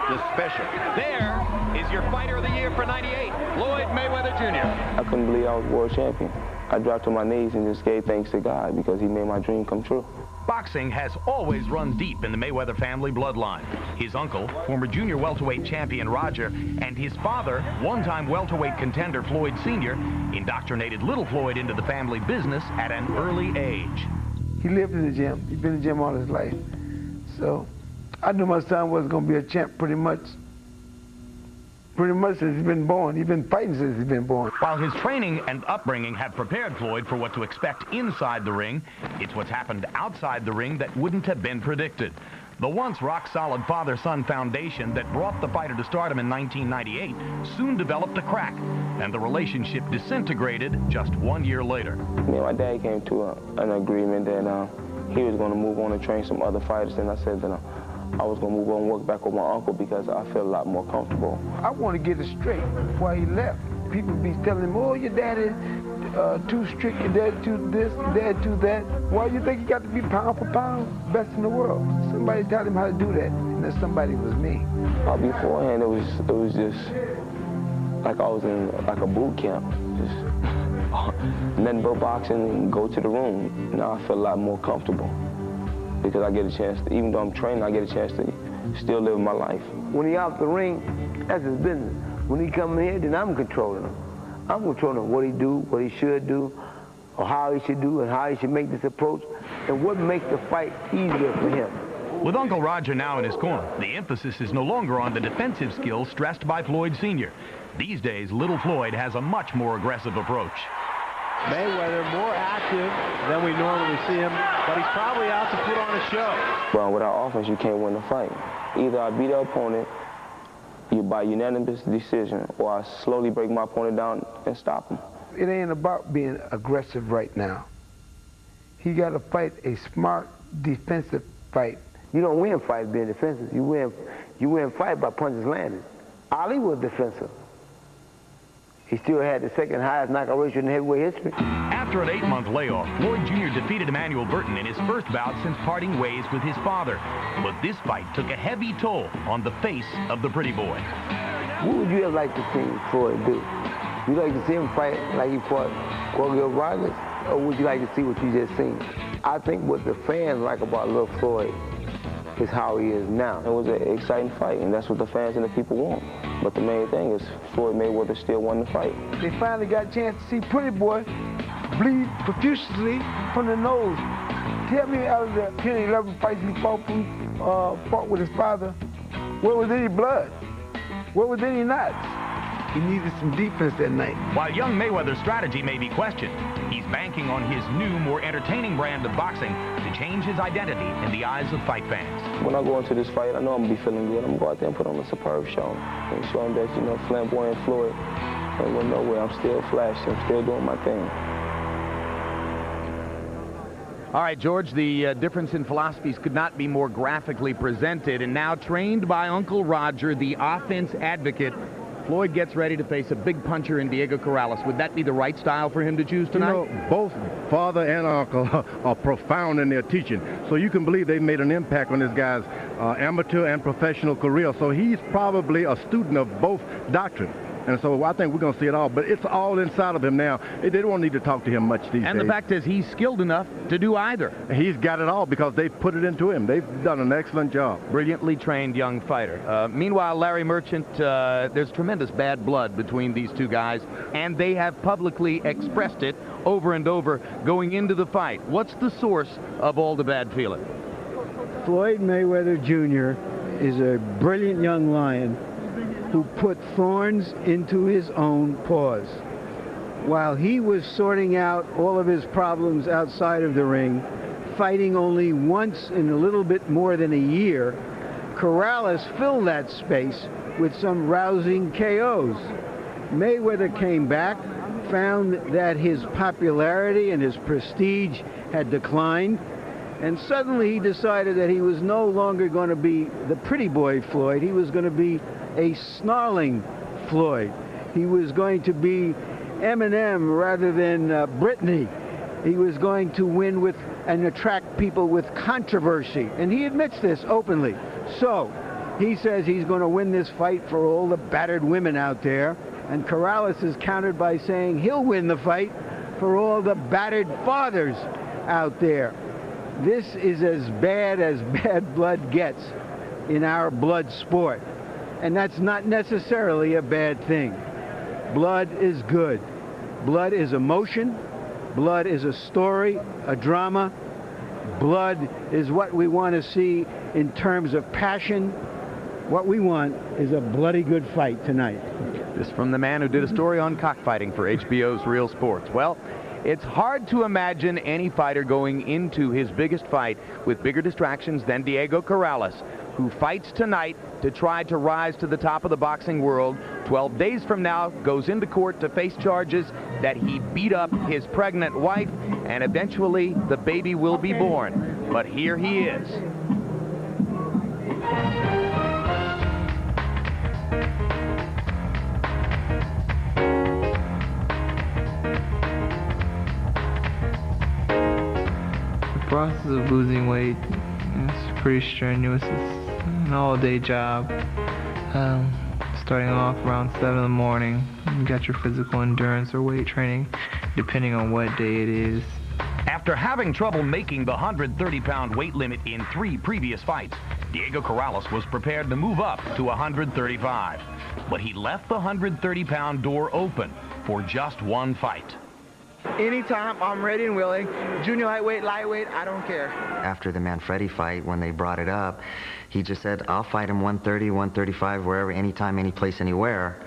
practice special. There is your fighter of the year for '98, Floyd Mayweather Jr. I couldn't believe I was world champion. I dropped to my knees and just gave thanks to God because he made my dream come true. Boxing has always run deep in the Mayweather family bloodline. His uncle, former junior welterweight champion Roger, and his father, one-time welterweight contender Floyd Sr., indoctrinated little Floyd into the family business at an early age. He lived in the gym. He's been in the gym all his life. So I knew my son was going to be a champ pretty much since he's been born. He's been fighting since he's been born. While his training and upbringing have prepared Floyd for what to expect inside the ring, it's what's happened outside the ring that wouldn't have been predicted. The once rock-solid father-son foundation that brought the fighter to stardom in 1998 soon developed a crack, and the relationship disintegrated just 1 year later. Me and my dad came to an agreement that he was going to move on and train some other fighters, and I said that I was going to move on and work back with my uncle because I feel a lot more comfortable. I want to get it straight before he left. People be telling him, oh, your dad is too strict, your dad too this, your dad too that. Why do you think he got to be pound for pound best in the world? Somebody taught him how to do that, and that somebody was me. Beforehand, it was just like I was in like a boot camp. Just nothing but boxing and go to the room. Now I feel a lot more comfortable because I get a chance to, even though I'm training, I get a chance to still live my life. When he out the ring, that's his business. When he come here, then I'm controlling him. I'm controlling what he do, what he should do, or how he should do, and how he should make this approach, and what makes the fight easier for him. With Uncle Roger now in his corner, the emphasis is no longer on the defensive skills stressed by Floyd Sr. These days, little Floyd has a much more aggressive approach. Mayweather more active than we normally see him, but he's probably out to put on a show. Well, without offense, you can't win the fight. Either I beat the opponent by unanimous decision, or I slowly break my opponent down and stop him. It ain't about being aggressive right now. He got to fight a smart defensive fight. You don't win fights being defensive. You win fight by punches landed. Ali was defensive. He still had the second highest knockout ratio in heavyweight history. After an 8-month layoff, Floyd Jr. defeated Emmanuel Burton in his first bout since parting ways with his father. But this fight took a heavy toll on the face of the pretty boy. What would you have liked to see Floyd do? Would you like to see him fight like he fought Corrales? Or would you like to see what you just seen? I think what the fans like about little Floyd is how he is now. It was an exciting fight, and that's what the fans and the people want. But the main thing is Floyd Mayweather still won the fight. They finally got a chance to see Pretty Boy bleed profusely from the nose. Tell me, out of the 10 or 11 fights he fought with his father, where was any blood? Where was any knots? He needed some defense that night. While young Mayweather's strategy may be questioned, he's banking on his new, more entertaining brand of boxing to change his identity in the eyes of fight fans. When I go into this fight, I know I'm going to be feeling good. I'm going to go out there and put on a superb show and show him that, you know, flamboyant Floyd ain't going nowhere. I'm still flashy. I'm still doing my thing. All right, George, the difference in philosophies could not be more graphically presented. And now, trained by Uncle Roger, the offense advocate, Floyd gets ready to face a big puncher in Diego Corrales. Would that be the right style for him to choose tonight? You know, both father and uncle are profound in their teaching. So you can believe they've made an impact on this guy's amateur and professional career. So he's probably a student of both doctrine. And so I think we're going to see it all. But it's all inside of him now. They don't need to talk to him much these days. And the fact is he's skilled enough to do either. He's got it all because they've put it into him. They've done an excellent job. Brilliantly trained young fighter. Meanwhile, Larry Merchant, there's tremendous bad blood between these two guys, and they have publicly expressed it over and over going into the fight. What's the source of all the bad feeling? Floyd Mayweather Jr. is a brilliant young lion who put thorns into his own paws. While he was sorting out all of his problems outside of the ring, fighting only once in a little bit more than a year, Corrales filled that space with some rousing KOs. Mayweather came back, found that his popularity and his prestige had declined, and suddenly he decided that he was no longer going to be the pretty boy Floyd. He was going to be a snarling Floyd. He was going to be Eminem rather than Britney. He was going to win with and attract people with controversy, and he admits this openly. So He says he's going to win this fight for all the battered women out there. And Corrales is countered by saying he'll win the fight for all the battered fathers out there. This is as bad blood gets in our blood sport. And that's not necessarily a bad thing. Blood is good. Blood is emotion. Blood is a story, a drama. Blood is what we want to see in terms of passion. What we want is a bloody good fight tonight. This from the man who did a story on cockfighting for HBO's Real Sports. Well, it's hard to imagine any fighter going into his biggest fight with bigger distractions than Diego Corrales, who fights tonight to try to rise to the top of the boxing world. 12 days from now, goes into court to face charges that he beat up his pregnant wife, and eventually the baby will be born. But here he is. The process of losing weight is pretty strenuous. It's an all-day job. Starting off around 7 in the morning, you got your physical endurance or weight training, depending on what day it is. After having trouble making the 130-pound weight limit in 3 previous fights, Diego Corrales was prepared to move up to 135. But he left the 130-pound door open for just one fight. Anytime, I'm ready and willing. Junior lightweight, I don't care. After the Manfredi fight, when they brought it up, he just said, I'll fight him 130, 135, wherever, anytime, any place, anywhere.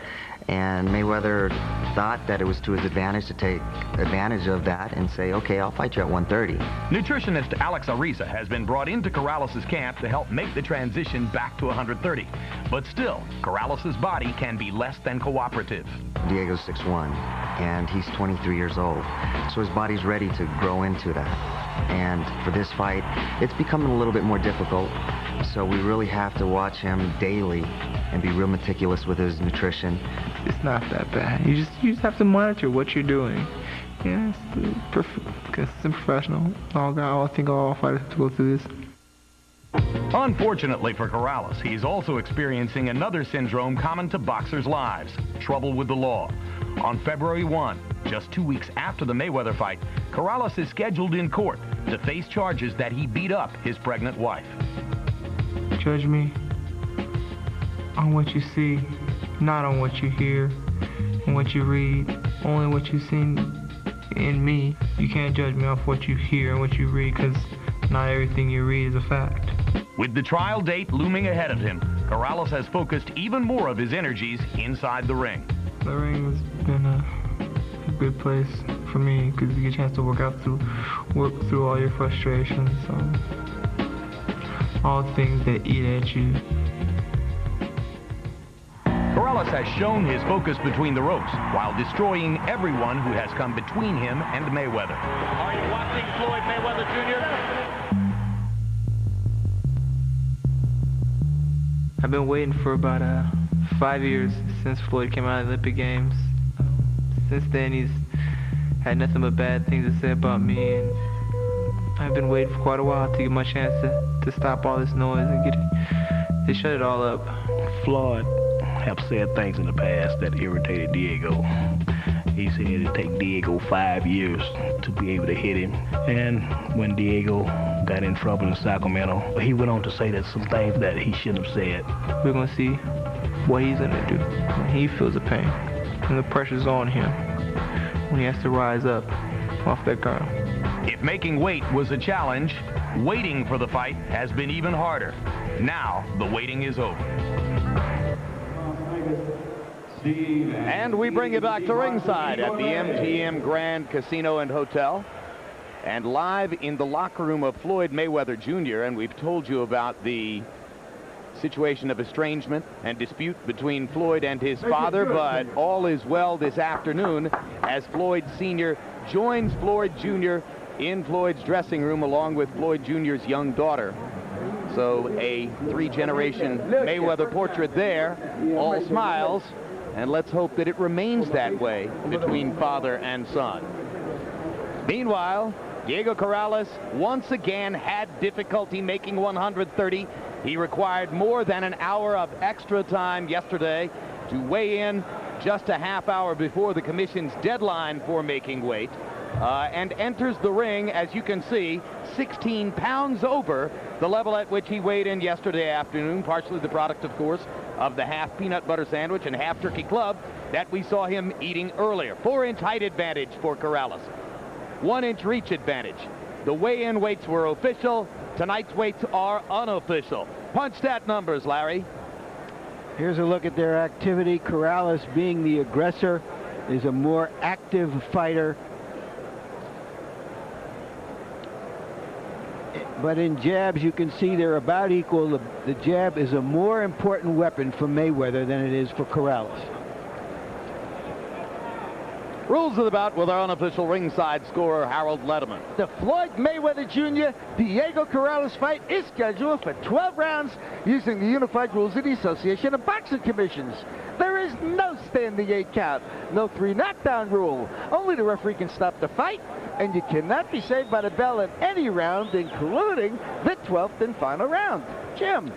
And Mayweather thought that it was to his advantage to take advantage of that and say, okay, I'll fight you at 130. Nutritionist Alex Ariza has been brought into Corrales' camp to help make the transition back to 130. But still, Corrales' body can be less than cooperative. Diego's 6'1", and he's 23 years old. So his body's ready to grow into that. And for this fight, it's becoming a little bit more difficult. So we really have to watch him daily and be real meticulous with his nutrition. It's not that bad. You just have to monitor what you're doing. Yeah, it's professional. I think all fighters have to go through this. Unfortunately for Corrales, he's also experiencing another syndrome common to boxers' lives: trouble with the law. On February 1, just 2 weeks after the Mayweather fight, Corrales is scheduled in court to face charges that he beat up his pregnant wife. Judge me on what you see, not on what you hear and what you read, only what you've seen in me. You can't judge me off what you hear and what you read, because not everything you read is a fact. With the trial date looming ahead of him, Corrales has focused even more of his energies inside the ring. The ring has been a good place for me, because you get a chance to work through all your frustrations, all things that eat at you. Corrales has shown his focus between the ropes while destroying everyone who has come between him and Mayweather. Are you watching Floyd Mayweather Jr.? I've been waiting for about 5 years since Floyd came out of the Olympic Games. Since then, he's had nothing but bad things to say about me, and I've been waiting for quite a while to get my chance to stop all this noise and to shut it all up. Floyd have said things in the past that irritated Diego. He said it'd take Diego 5 years to be able to hit him. And when Diego got in trouble in Sacramento, he went on to say that some things that he shouldn't have said. We're gonna see what he's gonna do when he feels the pain and the pressure's on him when he has to rise up off that ground. If making weight was a challenge, waiting for the fight has been even harder. Now the waiting is over. And we bring you back to ringside at the MGM Grand Casino and Hotel. And live in the locker room of Floyd Mayweather Jr., and we've told you about the situation of estrangement and dispute between Floyd and his father, but all is well this afternoon as Floyd Sr. joins Floyd Jr. in Floyd's dressing room along with Floyd Jr.'s young daughter. So a 3-generation Mayweather portrait there, all smiles, and let's hope that it remains that way between father and son. Meanwhile, Diego Corrales once again had difficulty making 130 He required more than an hour of extra time yesterday to weigh in just a half hour before the commission's deadline for making weight, and enters the ring, as you can see, 16 pounds over the level at which he weighed in yesterday afternoon, partially the product, of course, of the half peanut butter sandwich and half turkey club that we saw him eating earlier. 4-inch height advantage for Corrales. 1-inch reach advantage. The weigh-in weights were official. Tonight's weights are unofficial. Punch stat numbers, Larry. Here's a look at their activity. Corrales, being the aggressor, is a more active fighter. But in jabs, you can see they're about equal. The jab is a more important weapon for Mayweather than it is for Corrales. Rules of the bout with our unofficial ringside scorer, Harold Letterman. The Floyd Mayweather Jr. Diego Corrales fight is scheduled for 12 rounds using the unified rules of the Association of Boxing Commissions. There is no standing 8 count, no 3 knockdown rule. Only the referee can stop the fight, and you cannot be saved by the bell in any round, including the 12th and final round. Jim.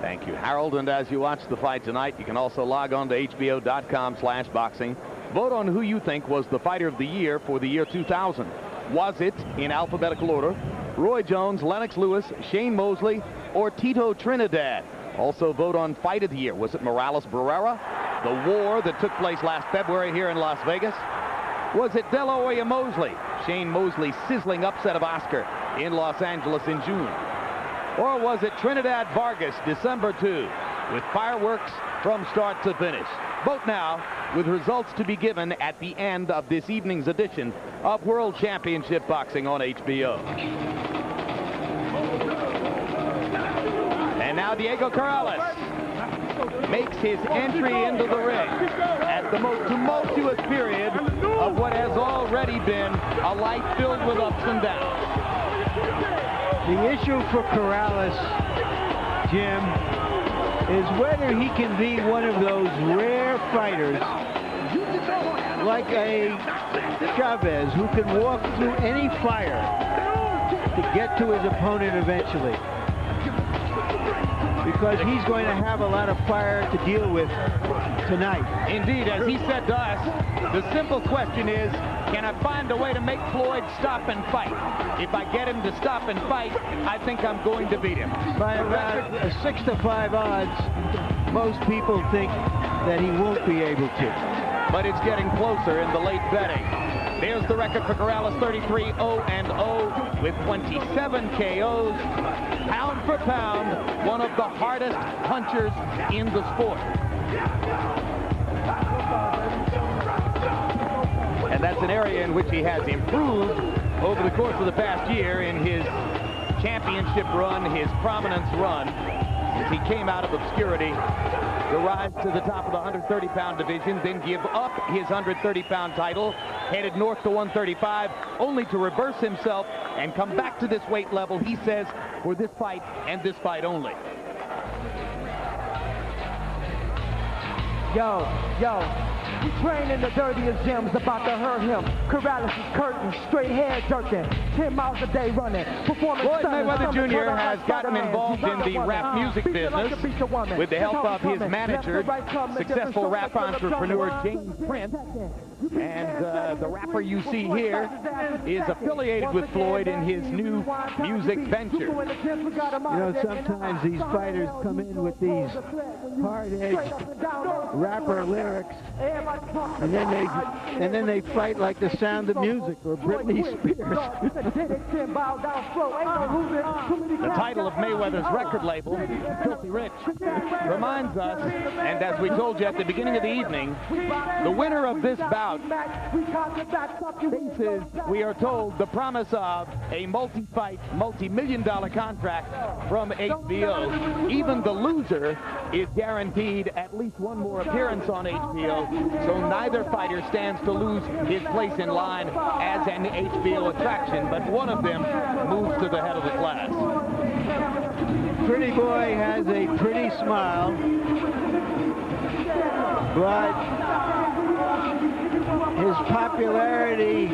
Thank you, Harold. And as you watch the fight tonight, you can also log on to hbo.com/boxing. Vote on who you think was the fighter of the year for the year 2000. Was it, in alphabetical order, Roy Jones, Lennox Lewis, Shane Mosley, or Tito Trinidad? Also vote on fight of the year. Was it Morales Barrera, the war that took place last February here in Las Vegas? Was it De La Hoya Mosley, Shane Mosley's sizzling upset of Oscar in Los Angeles in June? Or was it Trinidad Vargas, December 2, with fireworks from start to finish? Vote now, with results to be given at the end of this evening's edition of World Championship Boxing on HBO. And now Diego Corrales makes his entry into the ring at the most tumultuous period of what has already been a life filled with ups and downs. The issue for Corrales, Jim, is whether he can be one of those rare fighters like a Chavez who can walk through any fire to get to his opponent eventually. Because he's going to have a lot of fire to deal with tonight. Indeed, as he said to us, the simple question is, can I find a way to make Floyd stop and fight? If I get him to stop and fight, I think I'm going to beat him. By about a 6-to-5 odds, most people think that he won't be able to. But it's getting closer in the late betting. There's the record for Corrales, 33-0-0 with 27 KOs. Pound for pound, one of the hardest punchers in the sport. And that's an area in which he has improved over the course of the past year in his championship run, his prominence run, as he came out of obscurity to rise to the top of the 130-pound division, then give up his 130-pound title, headed north to 135, only to reverse himself and come back to this weight level, he says, for this fight and this fight only. Yo. We train in the dirtiest gyms, about to hurt him. Corrales is curtain, straight hair jerking, 10 miles a day running. Floyd Mayweather Jr. has gotten involved in the rap music business with the help of his manager, successful rap entrepreneur James Prince. And the rapper you see here is affiliated with Floyd in his new music venture. You know, sometimes these fighters come in with these hard-edged rapper lyrics, and then they fight like The Sound of Music or Britney Spears. The title of Mayweather's record label, Filthy Rich, reminds us, and as we told you at the beginning of the evening, the winner of this bout faces, we are told, the promise of a multi-fight, multi-million-dollar contract from HBO. Even the loser is guaranteed at least one more appearance on HBO, so neither fighter stands to lose his place in line as an HBO attraction, but one of them moves to the head of the class. Pretty boy has a pretty smile, but his popularity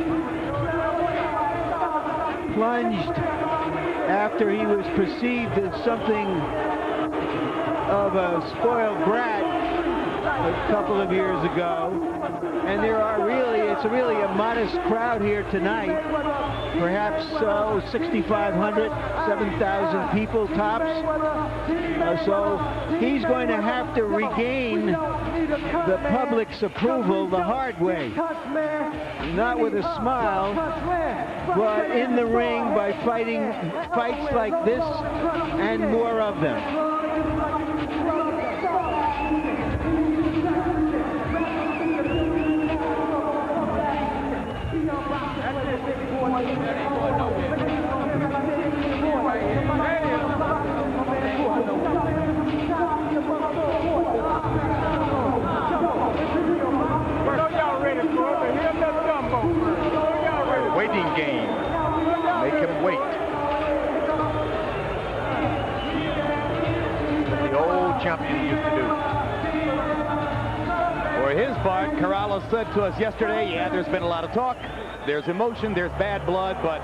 plunged after he was perceived as something of a spoiled brat a couple of years ago. And it's really a modest crowd here tonight. Perhaps 6,500, 7,000 people tops. So he's going to have to regain the public's approval the hard way. Not with a smile, but in the ring by fighting fights like this and more of them. Waiting game. Make him wait. The old champion used to do. For his part, Corrales said to us yesterday, yeah, there's been a lot of talk. There's emotion, there's bad blood, but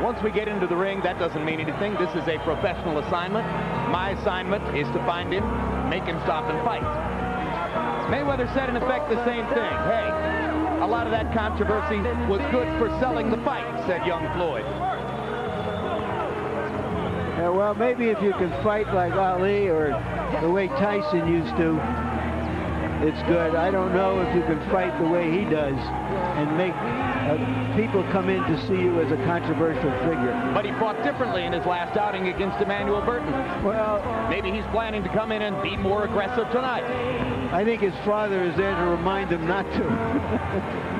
once we get into the ring, that doesn't mean anything. This is a professional assignment. My assignment is to find him, make him stop and fight. Mayweather said in effect the same thing. Hey, a lot of that controversy was good for selling the fight, said young Floyd. Yeah, well, maybe if you can fight like Ali or the way Tyson used to, it's good. I don't know if you can fight the way he does and make people come in to see you as a controversial figure. But he fought differently in his last outing against Emmanuel Burton. Well, maybe he's planning to come in and be more aggressive tonight. I think his father is there to remind him not to.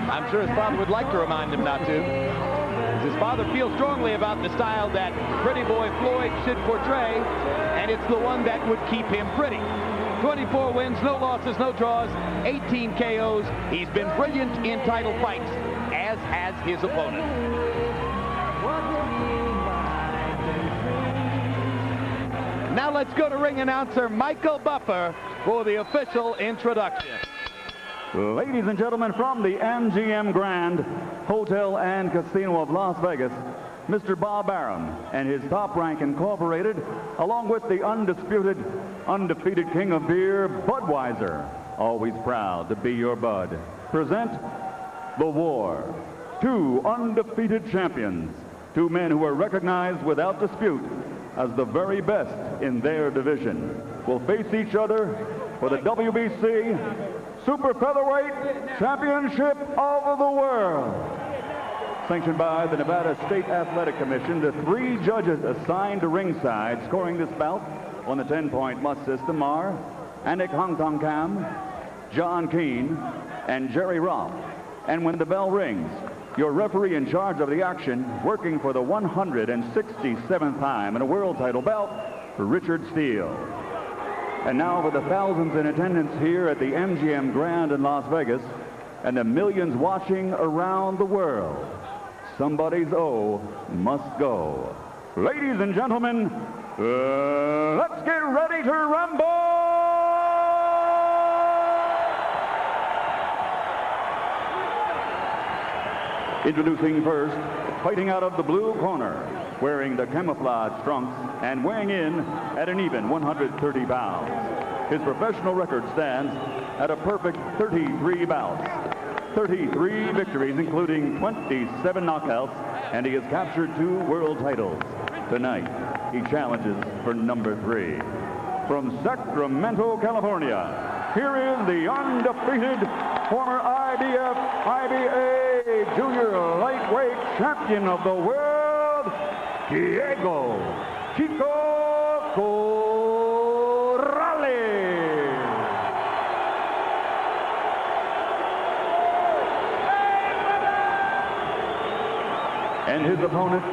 I'm sure his father would like to remind him not to. His father feels strongly about the style that Pretty Boy Floyd should portray, and it's the one that would keep him pretty. 24 wins, no losses, no draws, 18 KOs. He's been brilliant in title fights, as has his opponent. Now let's go to ring announcer Michael Buffer for the official introduction. Ladies and gentlemen, from the MGM Grand Hotel and Casino of Las Vegas, Mr. Bob Arum and his Top Rank Incorporated, along with the undefeated king of beer, Budweiser, always proud to be your bud, present The War. Two undefeated champions, two men who are recognized without dispute as the very best in their division, will face each other for the WBC Super Featherweight Championship of the World. Sanctioned by the Nevada State Athletic Commission, the three judges assigned to ringside scoring this bout on the 10-point must system are Anik Hongtongkam, John Keane, and Jerry Roth. And when the bell rings, your referee in charge of the action, working for the 167th time in a world title belt, Richard Steele. And now for the thousands in attendance here at the MGM Grand in Las Vegas and the millions watching around the world, somebody's O must go. Ladies and gentlemen, let's get ready to rumble! Introducing first, fighting out of the blue corner, wearing the camouflage trunks and weighing in at an even 130 pounds. His professional record stands at a perfect 33 bouts, 33 victories, including 27 knockouts, and he has captured 2 world titles. Tonight, he challenges for number 3. From Sacramento, California, here is the undefeated former IBA junior lightweight champion of the world, Diego Chico Corrales. And his opponent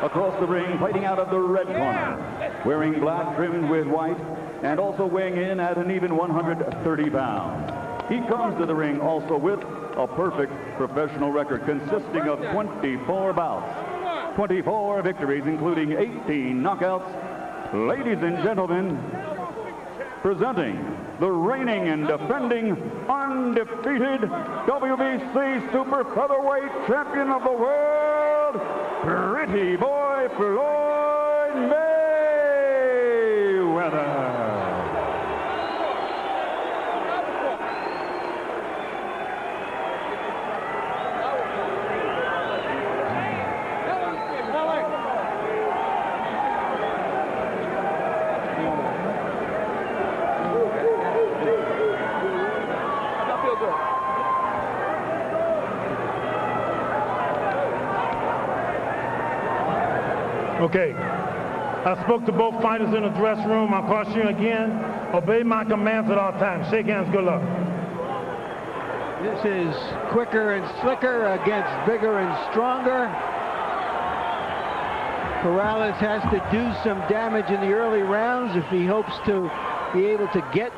across the ring, fighting out of the red corner, wearing black trimmed with white, and also weighing in at an even 130 pounds. He comes to the ring also with a perfect professional record consisting of 24 bouts, 24 victories, including 18 knockouts. Ladies and gentlemen, presenting the reigning and defending undefeated WBC Super Featherweight Champion of the World, Pretty Boy Floyd Mayweather. Okay. I spoke to both fighters in the dressing room. I caution you again. Obey my commands at all times. Shake hands. Good luck. This is quicker and slicker against bigger and stronger. Corrales has to do some damage in the early rounds if he hopes to be able to get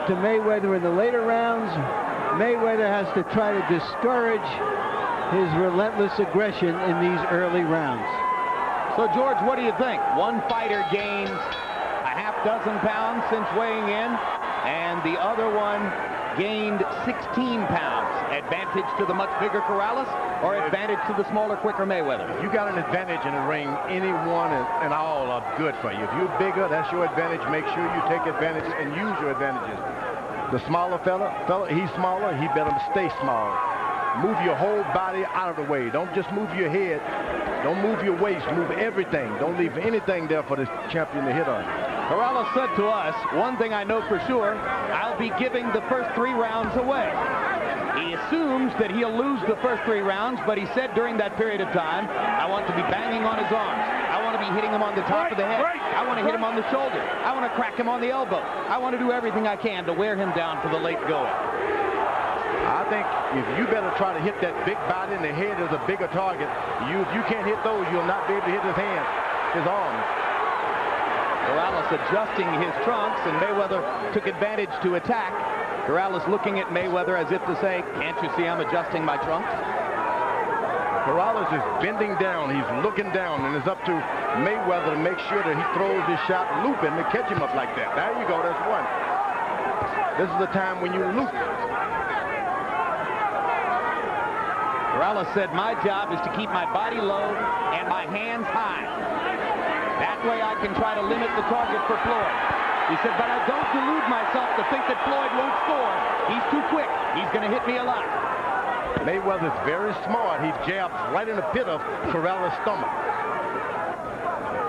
to Mayweather in the later rounds. Mayweather has to try to discourage his relentless aggression in these early rounds. So, George, what do you think? One fighter gains a half dozen pounds since weighing in, and the other one gained 16 pounds. Advantage to the much bigger Corrales, or advantage to the smaller, quicker Mayweather? You got an advantage in the ring. Anyone and all are good for you. If you're bigger, that's your advantage. Make sure you take advantage and use your advantages. The smaller fella, he's smaller. He better stay small. Move your whole body out of the way. Don't just move your head. Don't move your waist. Move everything. Don't leave anything there for the champion to hit on. Corrales said to us, one thing I know for sure, I'll be giving the first 3 rounds away. He assumes that he'll lose the first 3 rounds, but he said during that period of time, I want to be banging on his arms. I want to be hitting him on the top of the head. I want to hit him on the shoulder. I want to crack him on the elbow. I want to do everything I can to wear him down for the late going. I think if you better try to hit that big body, and the head is a bigger target. If you can't hit those, you'll not be able to hit his hands, his arms. Corrales adjusting his trunks, and Mayweather took advantage to attack. Corrales looking at Mayweather as if to say, can't you see I'm adjusting my trunks? Corrales is bending down. He's looking down, and it's up to Mayweather to make sure that he throws his shot looping to catch him up like that. There you go. That's one. This is the time when you loop. Corrales said, my job is to keep my body low and my hands high. That way I can try to limit the target for Floyd. He said, but I don't delude myself to think that Floyd won't score. He's too quick. He's going to hit me a lot. Mayweather's very smart. He jabs right in the pit of Corrales' stomach.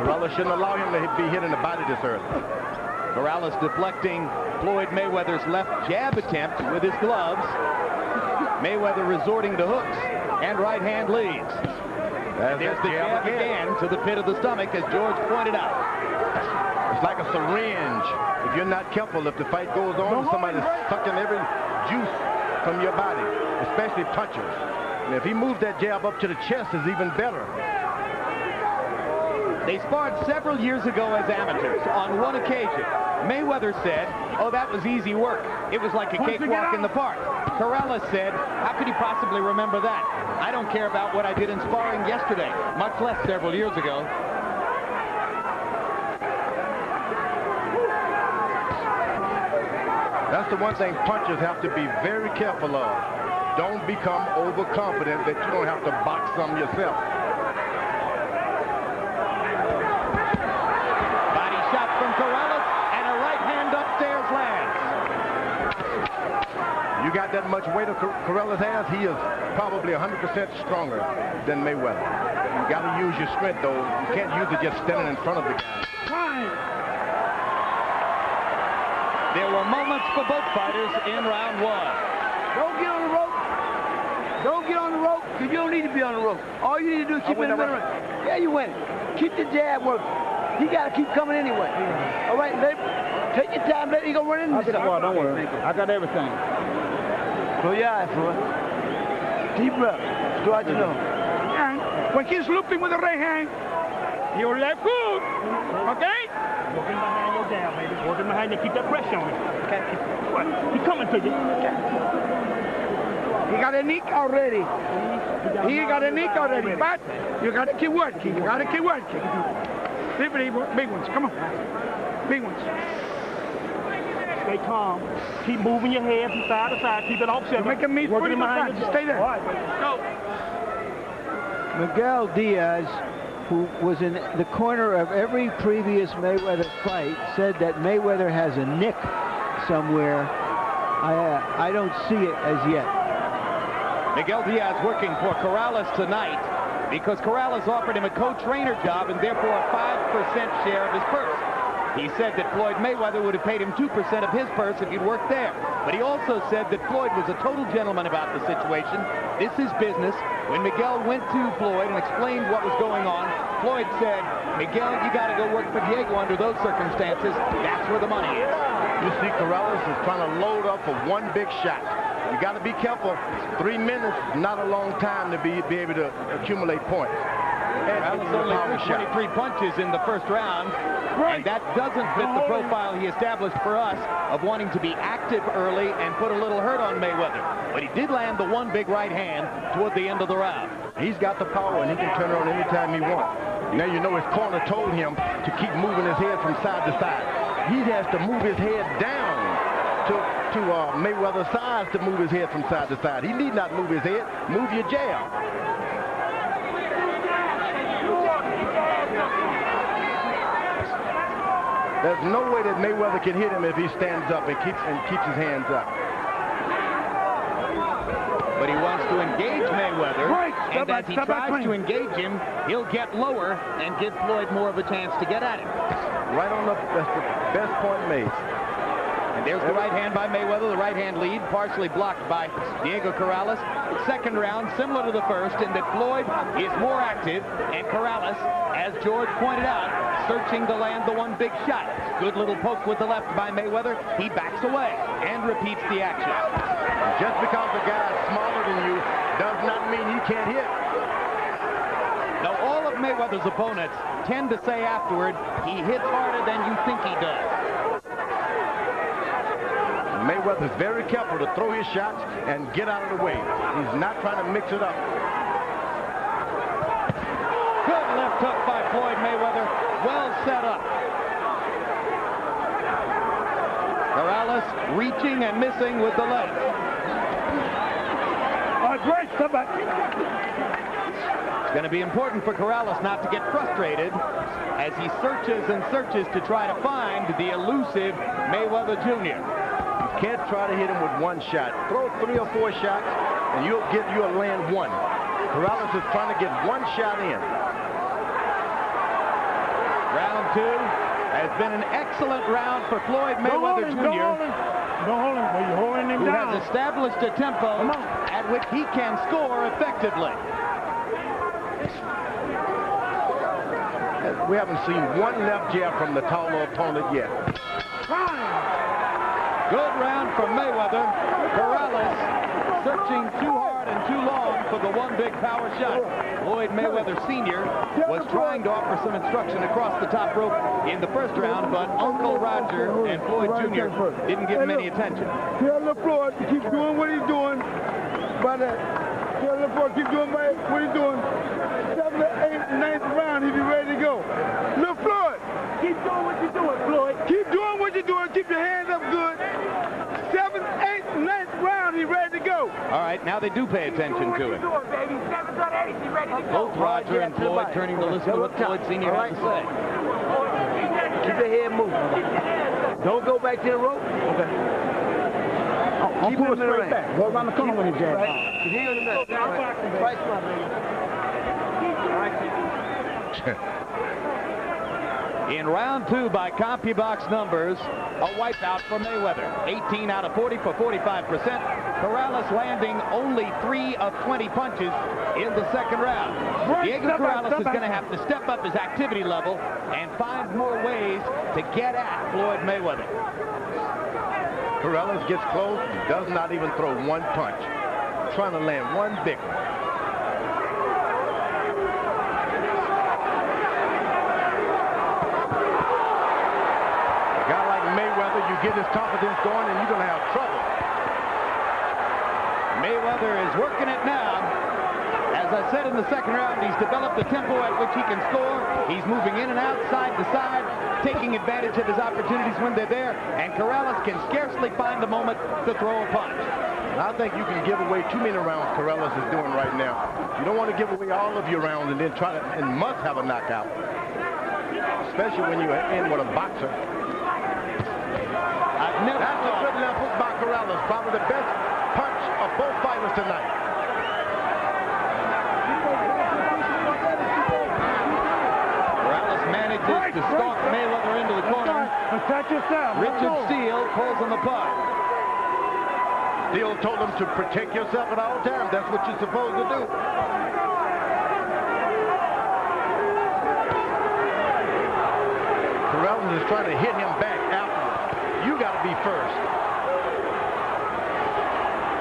Corrales shouldn't allow him to be hit in the body this early. Corrales deflecting Floyd Mayweather's left jab attempt with his gloves. Mayweather resorting to hooks and right hand leads. And there's the jab again to the pit of the stomach, as George pointed out. It's like a syringe. If you're not careful, if the fight goes on, somebody's sucking every juice from your body, especially punchers. And if he moves that jab up to the chest, it's even better. They sparred several years ago as amateurs. On one occasion, Mayweather said, oh, that was easy work. It was like a cakewalk in the park. Corrales said, how could he possibly remember that? I don't care about what I did in sparring yesterday, much less several years ago. That's the one thing punchers have to be very careful of. Don't become overconfident that you don't have to box some yourself. Body shot from Corrales, and a right hand upstairs lands. You got that much weight of Corrales has, he is probably 100% stronger than Mayweather. You got to use your strength, though. You can't use it just standing in front of the guy. There were moments for both fighters in round 1. Don't get on the rope. Don't get on the rope, because you don't need to be on the rope. All you need to do is keep it in the middle. Yeah, you win. Keep the jab working. You got to keep coming anyway. All right, take your time. Let you go run into something. Don't worry. I got everything. Close your eyes, Floyd. Deep breath. Start your nose. When he's looping with the right hand, your left hook, okay? Working behind your jab, baby. Working behind you. Keep that pressure on him. Okay. He's coming to you. Okay. He got a nick already. He got a nick already. But you got to keep working. You got to keep working. Big ones. Come on. Big ones. Stay calm. Keep moving your head from side to side. Keep it offset. Make him meet working behind you. Stay there. All right. Go. Miguel Diaz, who was in the corner of every previous Mayweather fight, said that Mayweather has a nick somewhere. I don't see it as yet. Miguel Diaz working for Corrales tonight because Corrales offered him a co-trainer job and therefore a 5% share of his purse. He said that Floyd Mayweather would have paid him 2% of his purse if he'd worked there. But he also said that Floyd was a total gentleman about the situation. This is business. When Miguel went to Floyd and explained what was going on, Floyd said, Miguel, you got to go work for Diego under those circumstances. That's where the money is. You see Corrales is trying to load up for one big shot. You got to be careful. 3 minutes, not a long time to be able to accumulate points. Corrales only threw 23 punches in the first round, and that doesn't fit the profile he established for us of wanting to be active early and put a little hurt on Mayweather. But he did land the one big right hand toward the end of the round. He's got the power, and he can turn around anytime he wants. Now you know his corner told him to keep moving his head from side to side. He has to move his head down to Mayweather's size to move his head from side to side. He need not move his head. Move your jab. There's no way that Mayweather can hit him if he stands up and keeps his hands up. But he wants to engage Mayweather, and as he tries to engage him, he'll get lower and give Floyd more of a chance to get at him. Right on the best point made. And there's the right hand by Mayweather, the right hand lead, partially blocked by Diego Corrales. Second round, similar to the first, in that Floyd is more active, and Corrales, as George pointed out, searching to land the one big shot. Good little poke with the left by Mayweather. He backs away and repeats the action. Just because the guy is smaller than you does not mean he can't hit. Now, all of Mayweather's opponents tend to say afterward, he hits harder than you think he does. Mayweather's very careful to throw his shots and get out of the way. He's not trying to mix it up. Good left hook by Floyd Mayweather. Well set up. Corrales reaching and missing with the left. Great, somebody. It's going to be important for Corrales not to get frustrated as he searches and searches to try to find the elusive Mayweather Jr. You can't try to hit him with one shot. Throw 3 or 4 shots, and you'll land one. Corrales is trying to get one shot in. Round 2 has been an excellent round for Floyd Mayweather Jr. Don't hold him. Well, you're holding him down. Who has established a tempo at which he can score effectively. We haven't seen one left jab from the taller opponent yet. Good round for Mayweather. Corrales searching too hard and too long for the one big power shot. Floyd Mayweather Sr. was trying to offer some instruction across the top rope in the first round, but Uncle Roger and Floyd Jr. didn't give him any attention. Tell Floyd to keep doing what he's doing. Tell Floyd keep doing what he's doing. 7th, 8th, 9th round, he'll be ready to go. Look, Floyd. Keep doing what you're doing, Floyd. Keep doing what you're doing. Keep your hands up good. 7th, 8th, 9th round, he's ready to go. All right, now they do pay attention to it. Both Roger and Floyd turning to listen to what Floyd Sr. had to say. Keep your head moving. Don't go back to the rope. Okay. I'll pull it straight back. Go around the corner when you jab. In round 2, by CompuBox numbers, a wipeout for Mayweather. 18 out of 40 for 45%. Corrales landing only 3 of 20 punches in the second round. Diego Corrales is going to have to step up his activity level and find more ways to get at Floyd Mayweather. Corrales gets close, does not even throw one punch. Trying to land one big one. A guy like Mayweather, you get his confidence going and you're going to have trouble. Mayweather is working it now. As I said in the second round, he's developed a tempo at which he can score. He's moving in and out, side to side, taking advantage of his opportunities when they're there, and Corrales can scarcely find the moment to throw a punch. I think you can give away too many rounds Corrales is doing right now. You don't want to give away all of your rounds and then must have a knockout, especially when you're in with a boxer. That's a good left hook by Corrales, probably the best punch of both fighters tonight. Corrales manages to stalk Mayweather into the corner. Protect yourself. Richard Steele pulls him apart. Steele told him to protect yourself at all times. That's what you're supposed to do. Corrales is trying to hit him back afterwards. You got to be first.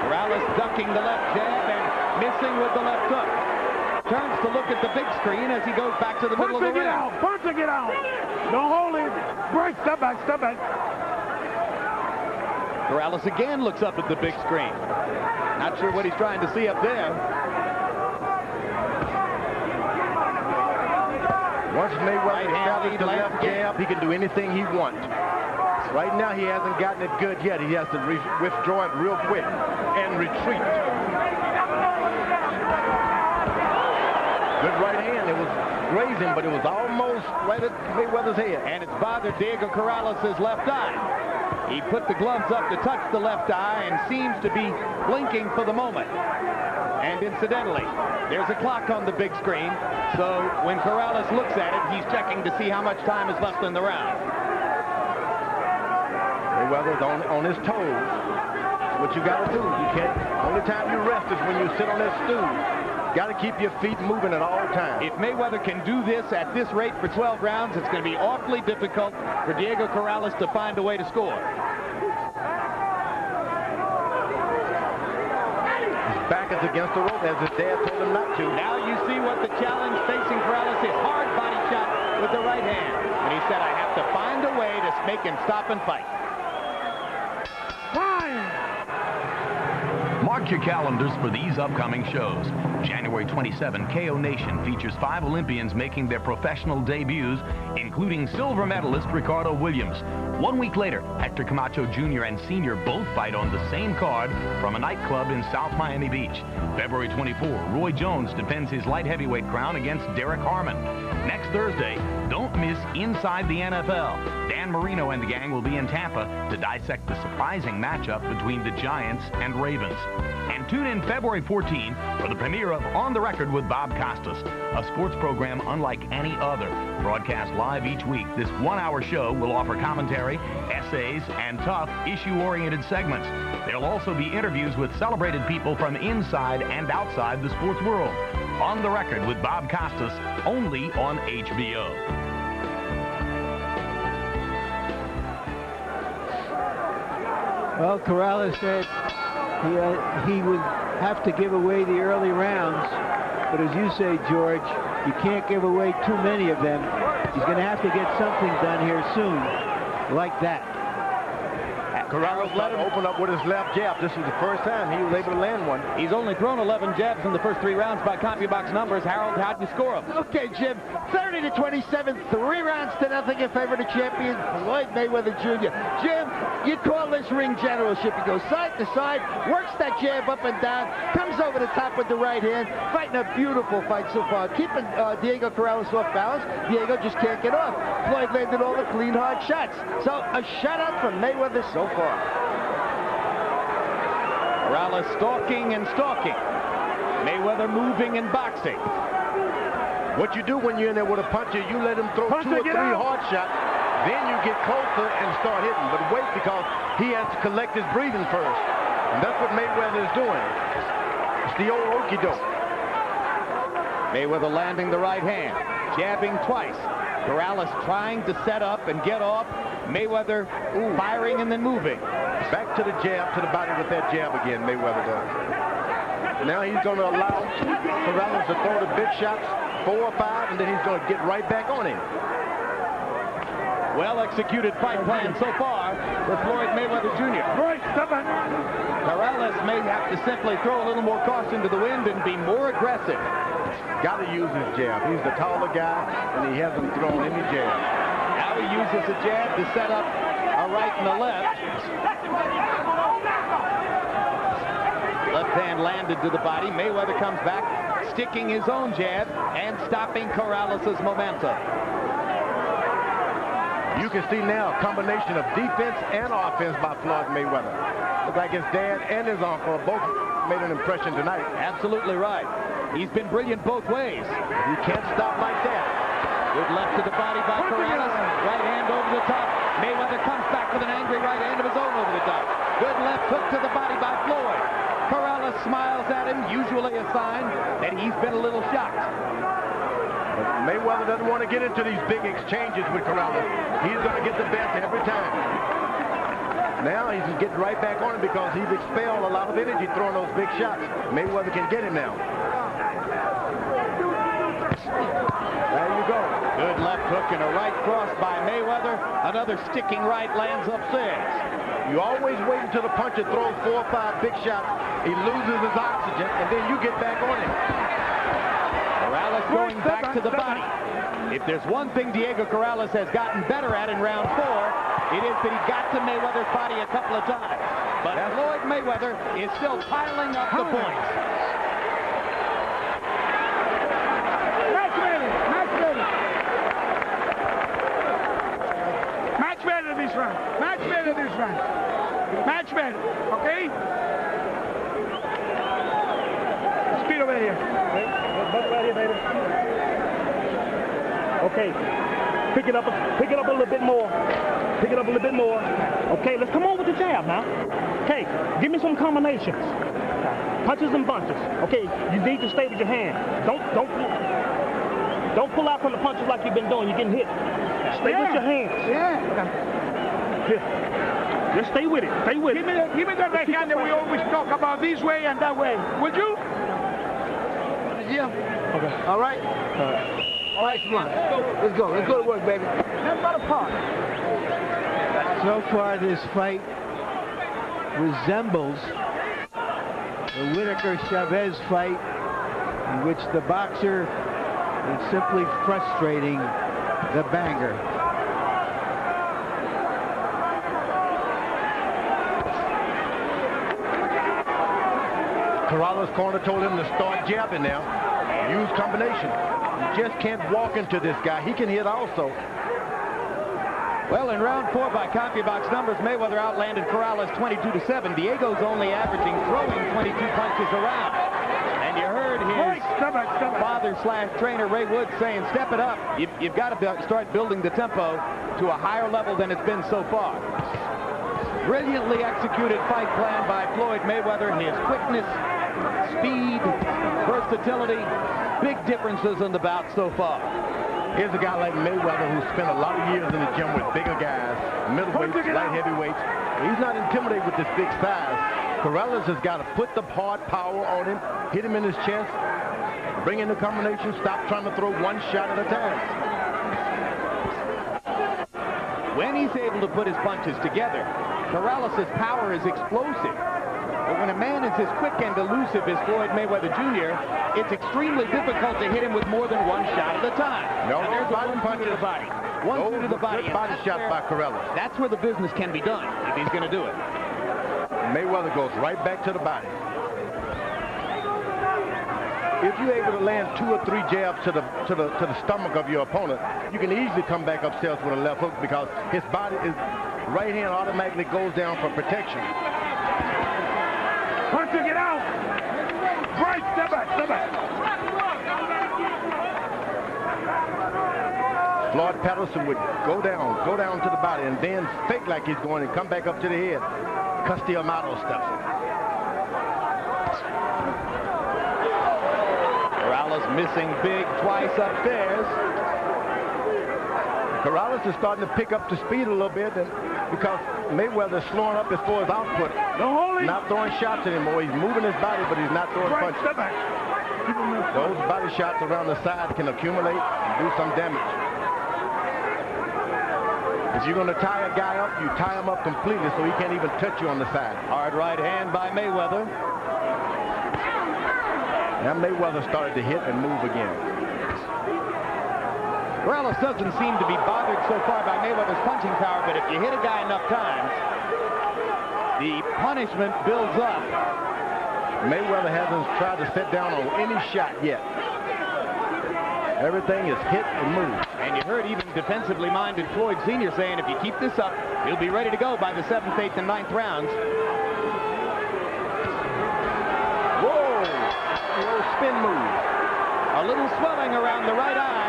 Corrales ducking the left jab and missing with the left hook. Turns to look at the big screen as he goes back to the middle of the ring. Punch and get out. Don't hold him. Break. Step back. Step back. Corrales again looks up at the big screen. Not sure what he's trying to see up there. Once Mayweather establishes the left jab, he can do anything he wants. Right now, he hasn't gotten it good yet. He has to withdraw it real quick and retreat. Good right hand. It was grazing, but it was almost right at Mayweather's head. And it's bothered Diego Corrales' left eye. He put the gloves up to touch the left eye and seems to be blinking for the moment. And incidentally, there's a clock on the big screen, so when Corrales looks at it, he's checking to see how much time is left in the round. Mayweather's on his toes. That's what you got to do. You can't. Only time you rest is when you sit on that stool. Got to keep your feet moving at all times. If Mayweather can do this at this rate for 12 rounds, it's going to be awfully difficult for Diego Corrales to find a way to score. His back is against the rope as his dad told him not to. Now you see what the challenge facing Corrales is. Hard body shot with the right hand. And he said, I have to find a way to make him stop and fight. Mark your calendars for these upcoming shows. January 27, KO Nation features 5 Olympians making their professional debuts, including silver medalist Ricardo Williams. 1 week later, Hector Camacho Jr. and Sr. both fight on the same card from a nightclub in South Miami Beach. February 24, Roy Jones defends his light heavyweight crown against Derek Harmon. Next Thursday, don't miss Inside the NFL. Dan Marino and the gang will be in Tampa to dissect the surprising matchup between the Giants and Ravens. And tune in February 14 for the premiere of On the Record with Bob Costas, a sports program unlike any other. Broadcast live each week, this 1-hour show will offer commentary, essays, and tough, issue-oriented segments. There'll also be interviews with celebrated people from inside and outside the sports world. On the Record with Bob Costas, only on HBO. Well, Corrales said he would have to give away the early rounds, but as you say, George, you can't give away too many of them. He's going to have to get something done here soon, like that. Corrales let him open up with his left jab. This was the first time he was able to land one. He's only thrown 11 jabs in the first 3 rounds by CompuBox numbers. Harold, how'd you score him? Okay, Jim, 30-27, 3 rounds to nothing in favor of the champion, Floyd Mayweather Jr. Jim, you call this ring generalship. He goes side to side, works that jab up and down, comes over the top with the right hand, fighting a beautiful fight so far, keeping Diego Corrales off balance. Diego just can't get off. Floyd landed all the clean, hard shots. So a shutout from Mayweather so far. Corrales stalking and stalking. Mayweather moving and boxing. What you do when you're in there with a puncher, you let him throw 2 or 3 hard shots, then you get closer and start hitting. But wait, because he has to collect his breathing first. And that's what Mayweather is doing. It's the old okey-doke. Mayweather landing the right hand, jabbing twice. Corrales trying to set up and get off. Mayweather firing and then moving. Back to the jab, to the body with that jab again, Mayweather does. Now he's going to allow Corrales to throw the big shots, 4 or 5, and then he's going to get right back on him. Well-executed fight plan so far for Floyd Mayweather Jr. Corrales may have to simply throw a little more caution to the wind and be more aggressive. Got to use his jab. He's the taller guy, and he hasn't thrown any jab. Now he uses a jab to set up a right and a left. Left hand landed to the body. Mayweather comes back, sticking his own jab and stopping Corrales' momentum. You can see now a combination of defense and offense by Floyd Mayweather. Looks like his dad and his uncle both made an impression tonight. Absolutely right. He's been brilliant both ways. You can't stop like that. Good left to the body by Corrales. Right hand over the top. Mayweather comes back with an angry right hand of his own over the top. Good left hook to the body by Floyd. Corrales smiles at him, usually a sign that he's been a little shocked. But Mayweather doesn't want to get into these big exchanges with Corrales. He's going to get the best every time. Now he's getting right back on him because he's expelled a lot of energy throwing those big shots. Mayweather can get him now. There you go. Good left hook and a right cross by Mayweather. Another sticking right lands upstairs. You always wait until the puncher throws 4 or 5 big shots. He loses his oxygen, and then you get back on him. Corrales going back to the body. If there's one thing Diego Corrales has gotten better at in round 4, it is that he got to Mayweather's body a couple of times. But Floyd Mayweather is still piling up the points. Match better this round. Match better this round. Match better, okay? Speed over here. Right here, baby. Okay. Pick it up a little bit more. Pick it up a little bit more. Okay, let's come on with the jab now. Okay, give me some combinations. Punches and bunches. Okay, you need to stay with your hand. Don't pull out from the punches like you've been doing. You're getting hit. Stay with your hands. Yeah. Here. Just stay with it. Stay with it. Give me the right hand that we always talk about, this way and that way. Would you? Yeah. Okay. All right. All right, come on. Let's go. Let's go to work, baby. That's not a part. So far, this fight resembles the Whitaker-Chavez fight, in which the boxer is simply frustrating the banger. Corrales' corner told him to start jabbing now. Use combination. You just can't walk into this guy. He can hit also. Well, in round 4 by CompuBox numbers, Mayweather outlanded Corrales 22-7. Diego's only averaging throwing 22 punches around. And you heard his father/trainer Ray Woods saying, step it up. You've got to start building the tempo to a higher level than it's been so far. Brilliantly executed fight plan by Floyd Mayweather. His quickness, speed, versatility, big differences in the bout so far. Here's a guy like Mayweather who spent a lot of years in the gym with bigger guys, middleweights, light heavyweights. He's not intimidated with this big size. Corrales has got to put the hard power on him, hit him in his chest, bring in the combination, stop trying to throw one shot at a time. When he's able to put his punches together, Corrales' power is explosive. But when a man is as quick and elusive as Floyd Mayweather Jr., it's extremely difficult to hit him with more than one shot at a time. No, and there's a one to the body. One to the body. Good body shot by Corrales. That's where the business can be done if he's going to do it. Mayweather goes right back to the body. If you're able to land 2 or 3 jabs to the stomach of your opponent, you can easily come back upstairs with a left hook because his body is right hand automatically goes down for protection. Punch to get out. Right, step back, step back. Floyd Patterson would go down to the body and then fake like he's going and come back up to the head. Castillo stuff. Corrales missing big twice upstairs. Corrales is starting to pick up the speed a little bit because Mayweather is slowing up as far as output. Not throwing shots anymore. He's moving his body, but he's not throwing punches. Those body shots around the side can accumulate and do some damage. If you're going to tie a guy up, you tie him up completely so he can't even touch you on the side. Hard right hand by Mayweather. Now Mayweather started to hit and move again. Corrales doesn't seem to be bothered so far by Mayweather's punching power, but if you hit a guy enough times, the punishment builds up. Mayweather hasn't tried to sit down on any shot yet. Everything is hit and move. And you heard even defensively minded Floyd Sr. saying if you keep this up, he'll be ready to go by the 7th, 8th, and 9th rounds. Whoa! A little spin move. A little swelling around the right eye.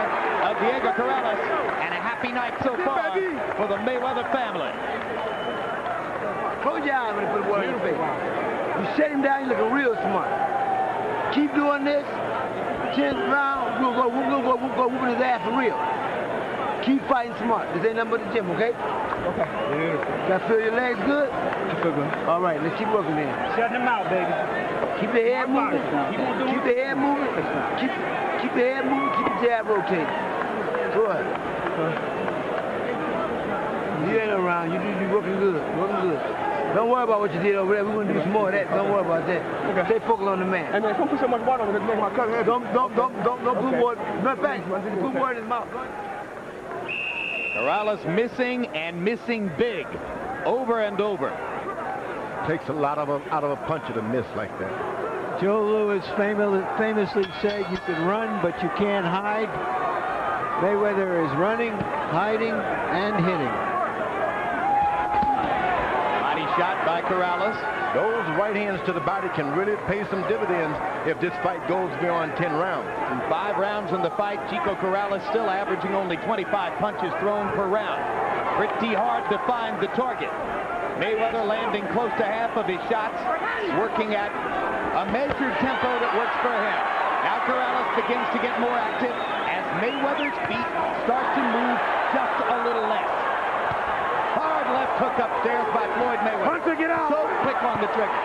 of Diego Corrales, and a happy night so far for the Mayweather family. Close your eyes when you put the water in your face. You set him down, you're looking real smart. Keep doing this. 10th round, we'll go whooping his ass for real. Keep fighting smart. This ain't nothing but the gym, okay? Okay. Got to feel your legs good? I feel good. All right, let's keep working then. Shut him out, baby. Keep the head moving. Keep the head moving. Keep the head moving. Keep the jab rotating. Go ahead. You ain't around. You working good. Working good. Don't worry about what you did over there. We're going to do some more of that. Don't worry about that. Okay. Stay focused on the man. Hey, man, don't put so much water on it. Make my cut. Don't put water. No, thanks. Put water in his mouth. Corrales missing and missing big. Over and over. Takes a lot out of a puncher to miss like that. Joe Louis famously said you can run, but you can't hide. Mayweather is running, hiding, and hitting. Body shot by Corrales. Those right hands to the body can really pay some dividends if this fight goes beyond 10 rounds. In 5 rounds in the fight, Chico Corrales still averaging only 25 punches thrown per round. Pretty hard to find the target. Mayweather landing close to half of his shots, working at a measured tempo that works for him. Now Corrales begins to get more active as Mayweather's feet start to move just a little less. Hard left hook upstairs by Floyd Mayweather. Hunter, get out! So quick on the trigger.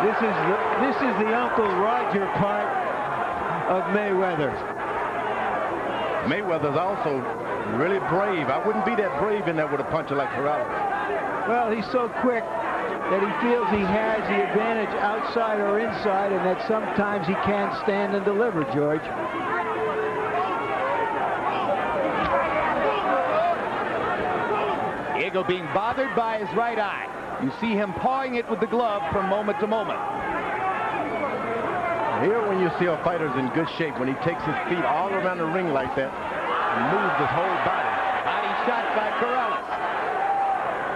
This is the Uncle Roger part of Mayweather. Mayweather's also really brave. I wouldn't be that brave in there with a puncher like Corrales. Well, he's so quick that he feels he has the advantage outside or inside, and that sometimes he can't stand and deliver, George. Diego being bothered by his right eye. You see him pawing it with the glove from moment to moment. Here when you see a fighter's in good shape, when he takes his feet all around the ring like that and moves his whole body. Body shot by Corrales.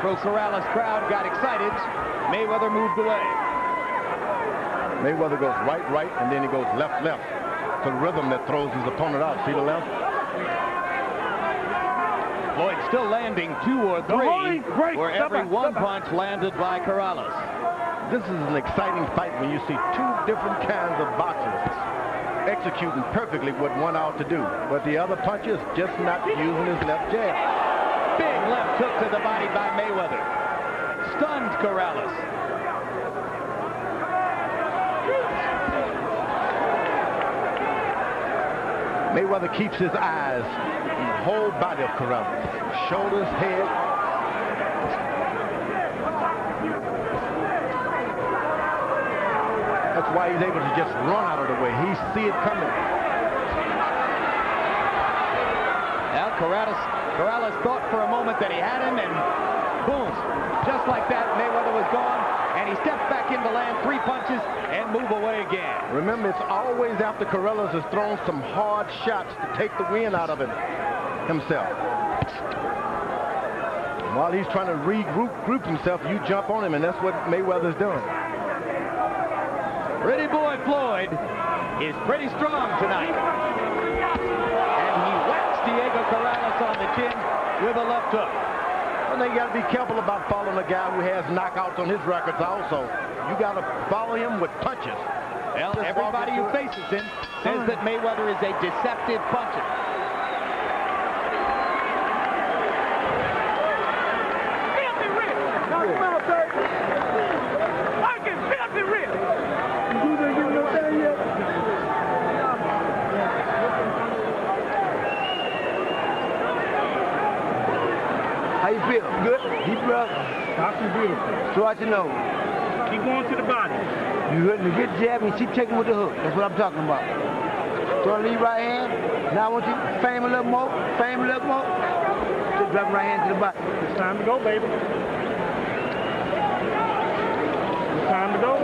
Pro Corrales crowd got excited. Mayweather moved away. Mayweather goes right, and then he goes left. It's a rhythm that throws his opponent out. See the left? Floyd still landing 2 or 3 where every one punch landed by Corrales. This is an exciting fight when you see 2 different kinds of boxers executing perfectly what one ought to do. But the other puncher is just not using his left jab. Big left hook to the body by Mayweather. Stunned Corrales. Mayweather keeps his eyes on the whole body of Corrales. Shoulders, head. That's why he's able to just run out of the way. He see it coming. Now Corrales thought for a moment that he had him, and boom, just like that, Mayweather was gone, and he stepped back in to land 3 punches and move away again. Remember, it's always after Corrales has thrown some hard shots to take the wind out of him himself. While he's trying to regroup himself, you jump on him, and that's what Mayweather's doing. Pretty boy Floyd is pretty strong tonight. And he whacks Diego Corrales on the chin with a left hook. Well, now you got to be careful about following a guy who has knockouts on his records also. You got to follow him with punches. Well, everybody who faces him says that Mayweather is a deceptive puncher. How you feel? Good? Deep breath? Absolutely beautiful. So out your nose. Keep going to the body. You hitting a good jab and keep checking with the hook. That's what I'm talking about. Throw the lead right hand. Now I want you to frame a little more. Frame a little more. Just drop right hand to the body. It's time to go, baby. It's time to go.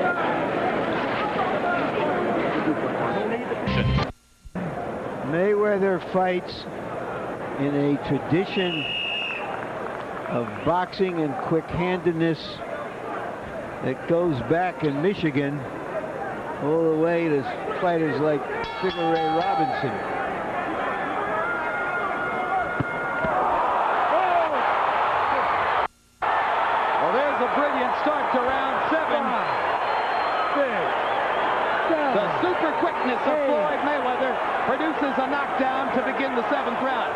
Mayweather fights in a tradition of boxing and quick-handedness that goes back in Michigan all the way to fighters like Sugar Ray Robinson. Well, there's a brilliant start to round 7. The super quickness of Floyd Mayweather produces a knockdown to begin the 7th round.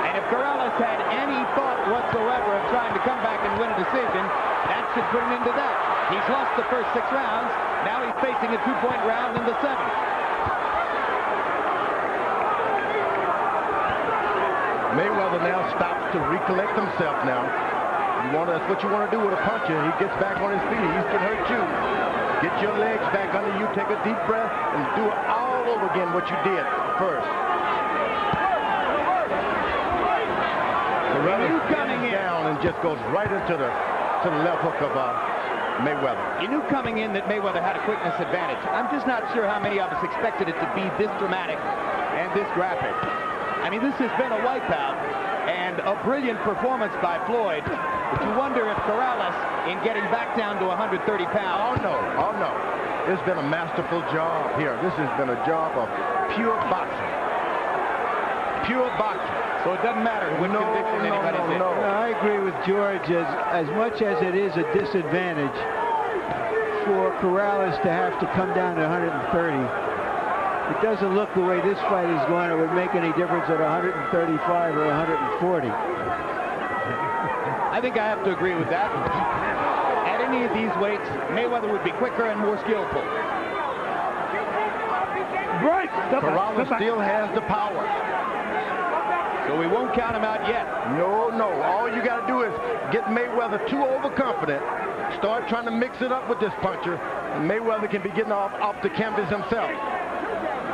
And if Corrales had any thought whatsoever of trying to come back and win a decision, that should put him into that. He's lost the first 6 rounds. Now he's facing a 2-point round in the 7th. Mayweather now stops to recollect himself now. That's what you want to do with a puncher. He gets back on his feet. He's can hurt you. Get your legs back under you, take a deep breath, and do it all over again what you did first. Corrales coming down and just goes right into the left hook of Mayweather. You knew coming in that Mayweather had a quickness advantage. I'm just not sure how many of us expected it to be this dramatic and this graphic. I mean, this has been a wipeout and a brilliant performance by Floyd. But you wonder if Corrales, in getting back down to 130 pounds... Oh, no. It's been a masterful job here. This has been a job of pure boxing. Pure boxing. So it doesn't matter what conviction anybody's in. No, I agree with George. As much as it is a disadvantage for Corrales to have to come down to 130, it doesn't look the way this fight is going. It would make any difference at 135 or 140. I think I have to agree with that. At any of these weights, Mayweather would be quicker and more skillful. Right. Corrales still has the power. So we won't count him out yet. No. All you got to do is get Mayweather too overconfident. Start trying to mix it up with this puncher. And Mayweather can be getting off the canvas himself.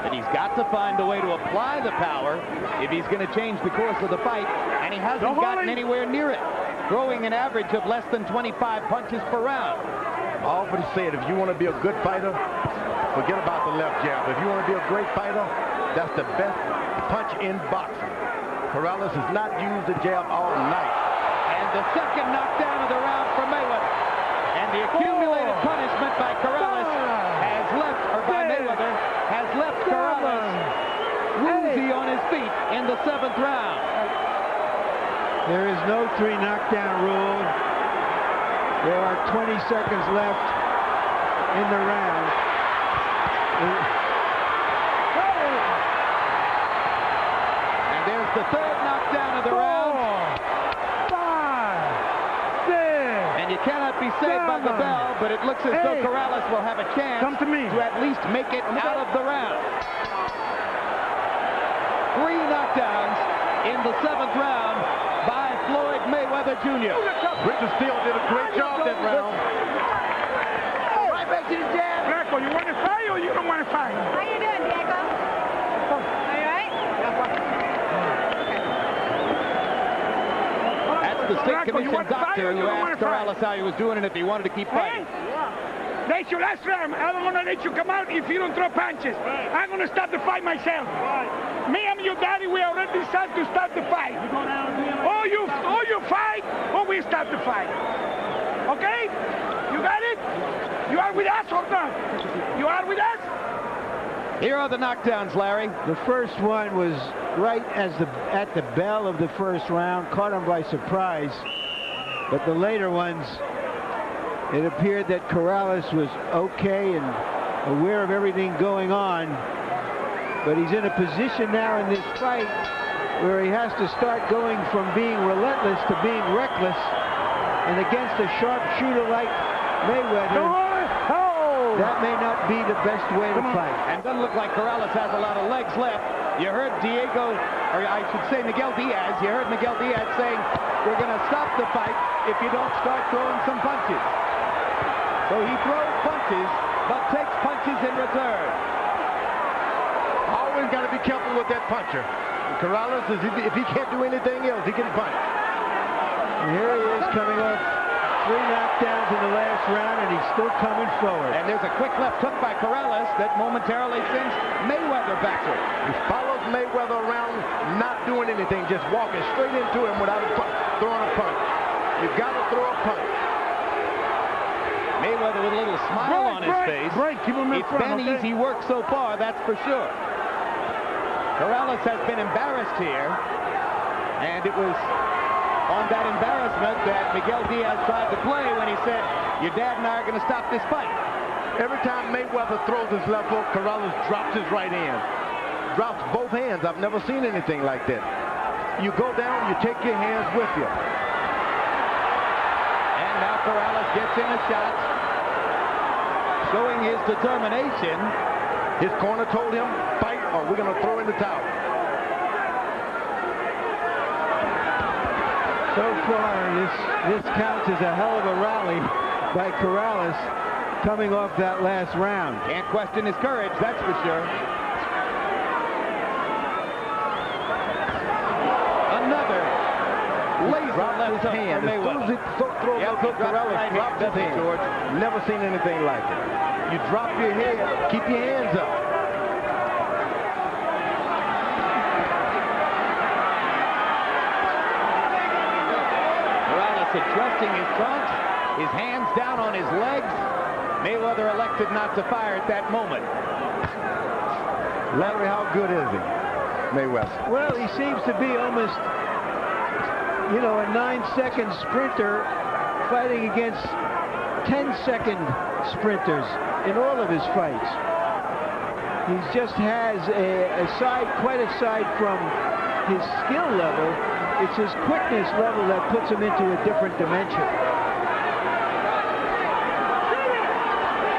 And he's got to find a way to apply the power if he's going to change the course of the fight. And he hasn't gotten anywhere near it, throwing an average of less than 25 punches per round. I often say it, if you want to be a good fighter, forget about the left jab. If you want to be a great fighter, that's the best punch in boxing. Corrales has not used the jab all night. And the second knockdown of the round for Mayweather. And the accumulated punishment by Corrales has left, or by Mayweather, has left Corrales woozy on his feet in the 7th round. There is no 3 knockdown rule. There are 20 seconds left in the round. And there's the 3rd knockdown of the round. 5, 6. And you cannot be saved by the bell, but it looks as though Corrales will have a chance to at least make it out of the round. 3 knockdowns in the 7th round by Floyd Mayweather Jr. Richard Steele did a great job that round. Right back to the jab. Greco, you want to fight or you don't want to fight? How you doing, Diego? All right? That's the state commission doctor who asked Corrales how he was doing and if he wanted to keep fighting. That's your last round. I don't want to let you come out if you don't throw punches. I'm going to start the fight myself. Me and your daddy, we already decided to start the fight. Or you fight, or we start the fight. Okay? You got it? You are with us or not? You are with us? Here are the knockdowns, Larry. The first one was right at the bell of the first round, caught him by surprise. But the later ones, it appeared that Corrales was okay and aware of everything going on. But he's in a position now in this fight where he has to start going from being relentless to being reckless. And against a sharpshooter like Mayweather, that may not be the best way to fight. And doesn't look like Corrales has a lot of legs left. You heard Diego, or I should say Miguel Diaz, you heard Miguel Diaz saying, we're going to stop the fight if you don't start throwing some punches. So he throws punches, but takes punches in return. Always got to be careful with that puncher. Corrales, if he can't do anything else, he can punch. And here he is coming off 3 knockdowns in the last round, and he's still coming forward. And there's a quick left hook by Corrales that momentarily sends Mayweather backward. He follows Mayweather around, not doing anything, just walking straight into him without throwing a punch. You've got to throw a punch. Mayweather with a little smile on his face. Keep him in It's front, been easy work so far, that's for sure. Corrales has been embarrassed here, and it was on that embarrassment that Miguel Diaz tried to play when he said, your dad and I are going to stop this fight. Every time Mayweather throws his left hook, Corrales drops his right hand. Drops both hands. I've never seen anything like that. You go down, you take your hands with you. And now Corrales gets in a shot, showing his determination. His corner told him, fight or we're going to throw in the towel. So far, this counts as a hell of a rally by Corrales coming off that last round. Can't question his courage, that's for sure. Another laser left hook hand. for Mayweather. Corrales dropped his hand. George, never seen anything like it. You drop your head, keep your hands up. Corrales adjusting his trunk, his hands down on his legs. Mayweather elected not to fire at that moment. Larry, how good is he, Mayweather? Well, he seems to be almost, you know, a 9-second sprinter fighting against 10-second sprinters in all of his fights. He just has quite aside from his skill level, it's his quickness level that puts him into a different dimension.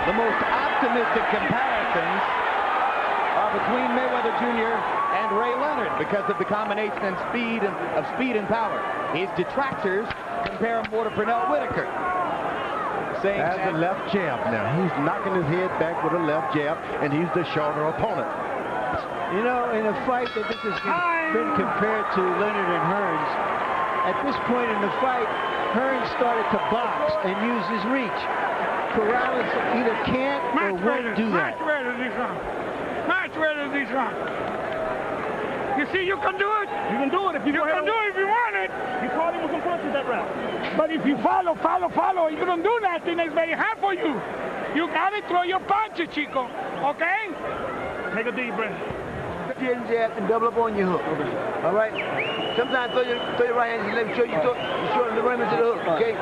The most optimistic comparisons are between Mayweather Jr. and Ray Leonard because of the combination and speed of speed and power. His detractors compare him more to Pernell Whitaker. As a left jab now. He's knocking his head back with a left jab, and he's the shorter opponent. You know, in a fight that this has been compared to Leonard and Hearns, at this point in the fight, Hearns started to box and use his reach. Corrales either can't or won't do that. Match ready this round. You see, you can do it. You can do it if you can do it if you want it. You caught him with some punches that round. But if you follow, and you don't do nothing, it's very hard for you. You gotta throw your punches, Chico. Okay? Take a deep breath. Jab and double up on your hook. All right? Sometimes throw your right hand and let me show you the run into the hook, okay?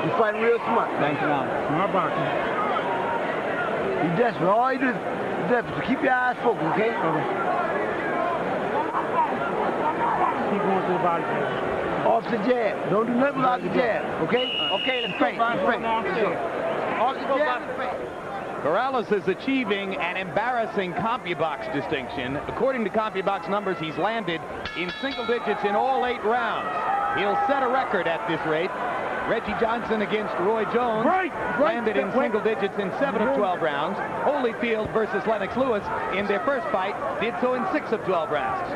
You're fighting real smart. Thanks, Ron. Smart boxing. You desperate. All you do is desperate. So keep your eyes focused, okay? Keep going to the body. Off the jab. Don't do nothing without the jab, okay? Okay, let's feint. Off the jab and feint. Corrales is achieving an embarrassing CompuBox distinction. According to CompuBox numbers, he's landed in single digits in all 8 rounds. He'll set a record at this rate. Reggie Johnson against Roy Jones landed in single digits in 7 of 12 rounds. Holyfield versus Lennox Lewis in their first fight did so in 6 of 12 rounds.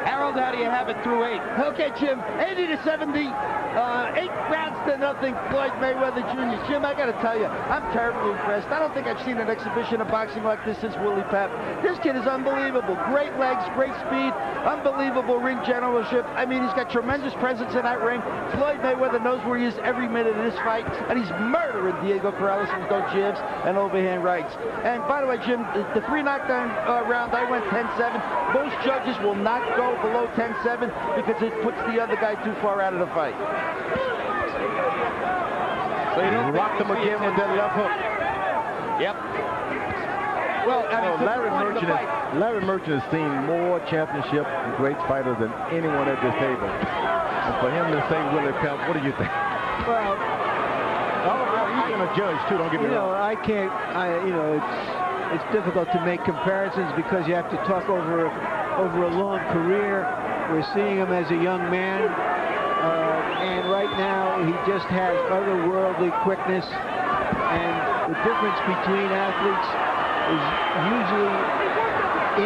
Harold, how do you have it through 8? Okay, Jim, 80-70, 8 rounds to nothing, Floyd Mayweather Jr. Jim, I got to tell you, I'm terribly impressed. I don't think I've seen an exhibition of boxing like this since Willie Pep. This kid is unbelievable. Great legs, great speed, unbelievable ring generalship. I mean, he's got tremendous presence in that ring. Floyd Mayweather knows where he is every minute of this fight, and he's murdering Diego Corrales with those jabs and overhand rights. And by the way, Jim, the 3 knockdown round, I went 10-7. Most judges will not go below 10-7 because it puts the other guy too far out of the fight. So you don't rock them again with that left hook. Yep. Well, I mean, Larry Merchant has seen more championship and great fighters than anyone at this table. And for him to say Willie Pep, what do you think? Well, he's going to judge too. Don't get me wrong. I can't. It's difficult to make comparisons because you have to talk over a long career. We're seeing him as a young man, and right now he just has otherworldly quickness. And the difference between athletes is usually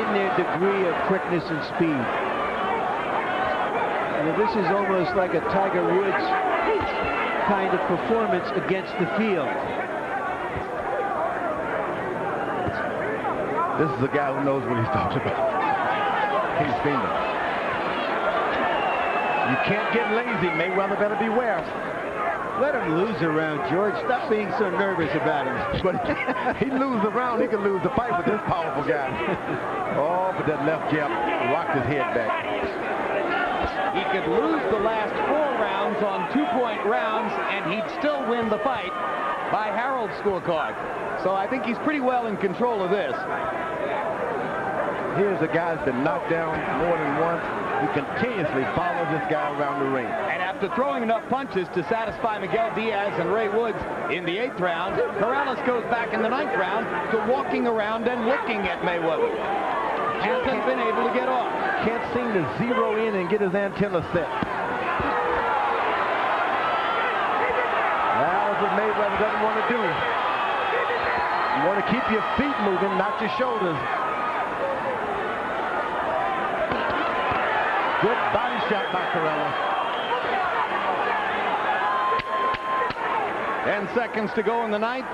in their degree of quickness and speed. This is almost like a Tiger Woods kind of performance against the field. This is a guy who knows what he's talking about. He's seen them. You can't get lazy. Mayweather better beware. Let him lose around, George. Stop being so nervous about him. But he lose around, he can lose the fight with this powerful guy. Oh, but that left jab rocked his head back. He could lose the last 4 rounds on 2-point rounds, and he'd still win the fight by Harold's scorecard. So I think he's pretty well in control of this. Here's a guy that's been knocked down more than once. He continuously follows this guy around the ring. And after throwing enough punches to satisfy Miguel Diaz and Ray Woods in the 8th round, Corrales goes back in the 9th round to walking around and looking at Mayweather. Hasn't been able to get off. Can't seem to zero in and get his antenna set. That's what Mayweather doesn't want to do. You want to keep your feet moving, not your shoulders. Good body shot by Corrales. 10 seconds to go in the 9th.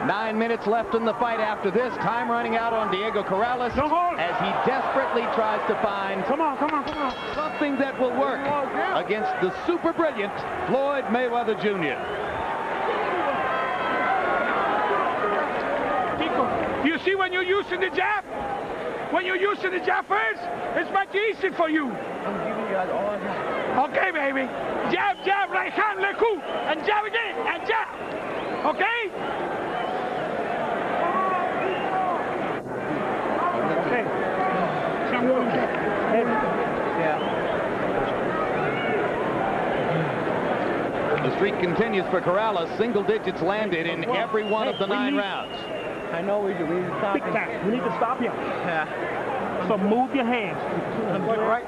9 minutes left in the fight after this. Time running out on Diego Corrales as he desperately tries to find something that will work against the super brilliant Floyd Mayweather Jr. You see when you're using the jab? When you're using the jab first, it's much easier for you. I'm giving you all I got. Okay, baby. Jab, jab, right hand, leg hook, and jab again, and jab. Okay? Okay. The streak continues for Corrales. Single digits landed in every one of the 9 rounds. I know we do. We need to stop him. Big time. We need to stop him. Yeah. So move your hands. Right.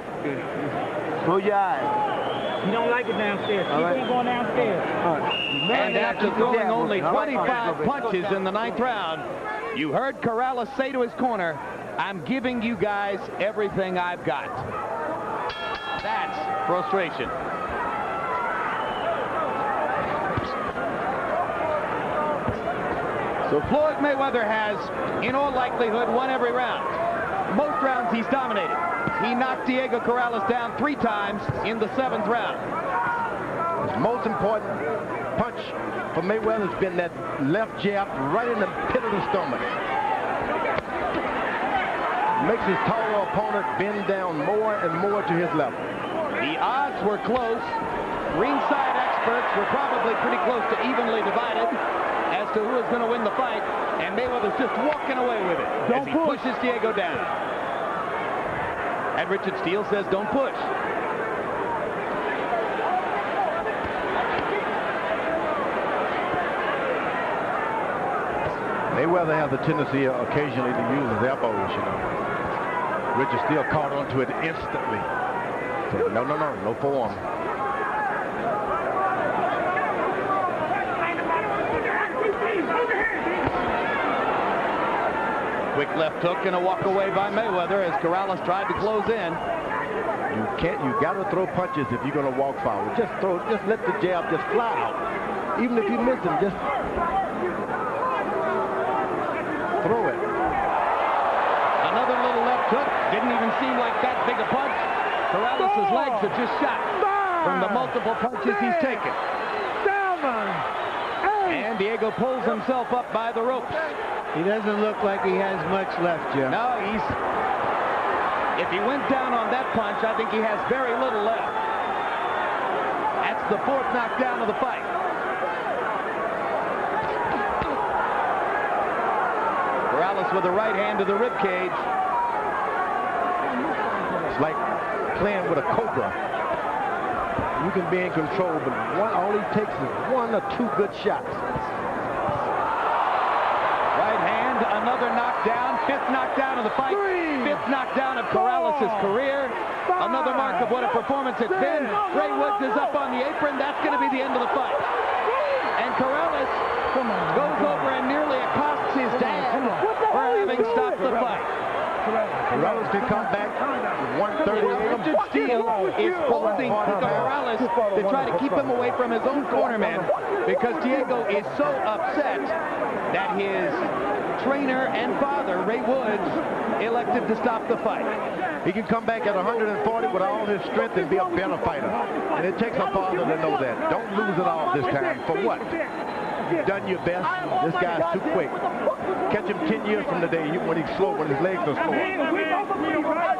Close your eyes. You don't like it downstairs. Keep on going downstairs. And after throwing only 25 punches in the 9th round, you heard Corrales say to his corner, "I'm giving you guys everything I've got." That's frustration. So Floyd Mayweather has, in all likelihood, won every round. Most rounds he's dominated. He knocked Diego Corrales down 3 times in the 7th round. His most important punch for Mayweather has been that left jab right in the pit of the stomach. Makes his taller opponent bend down more and more to his level. The odds were close. Ringside experts were probably pretty close to evenly divided as to who was going to win the fight, and Mayweather's just walking away with it as he pushes Diego down. And Richard Steele says, don't push. Mayweather has a tendency occasionally to use his elbows, you know. Richard Steele caught onto it instantly. Said, no forearm. Quick left hook and a walk away by Mayweather as Corrales tried to close in. You got to throw punches if you're going to walk forward. Just let the jab just fly out. Even if you miss him, just throw it. Another little left hook. Didn't even seem like that big a punch. Corrales' legs are just shot from the multiple punches he's taken. And Diego pulls himself up by the ropes. He doesn't look like he has much left, Jim. No, if he went down on that punch, I think he has very little left. That's the 4th knockdown of the fight. Corrales with a right hand to the rib cage. It's like playing with a cobra. You can be in control, but all he takes is 1 or 2 good shots. Right hand, another knockdown, 5th knockdown of the fight, 5th knockdown of Corrales' career. Another mark of what a performance it's been. Ray Woods is up on the apron. That's going to be the end of the fight. And Corrales goes over and nearly accosts his dad for having stopped the fight. Corrales can come back with 138. Richard Steele is holding Corrales to try to keep him away from his own cornerman because Diego is so upset that his trainer and father, Ray Woods, elected to stop the fight. He can come back at 140 140 with all his strength and be a better fighter. And it takes a father to know that. Don't lose it all this time. For what? You've done your best. This guy's too quick. Catch him 10 years from today when he's slow, when his legs are slow.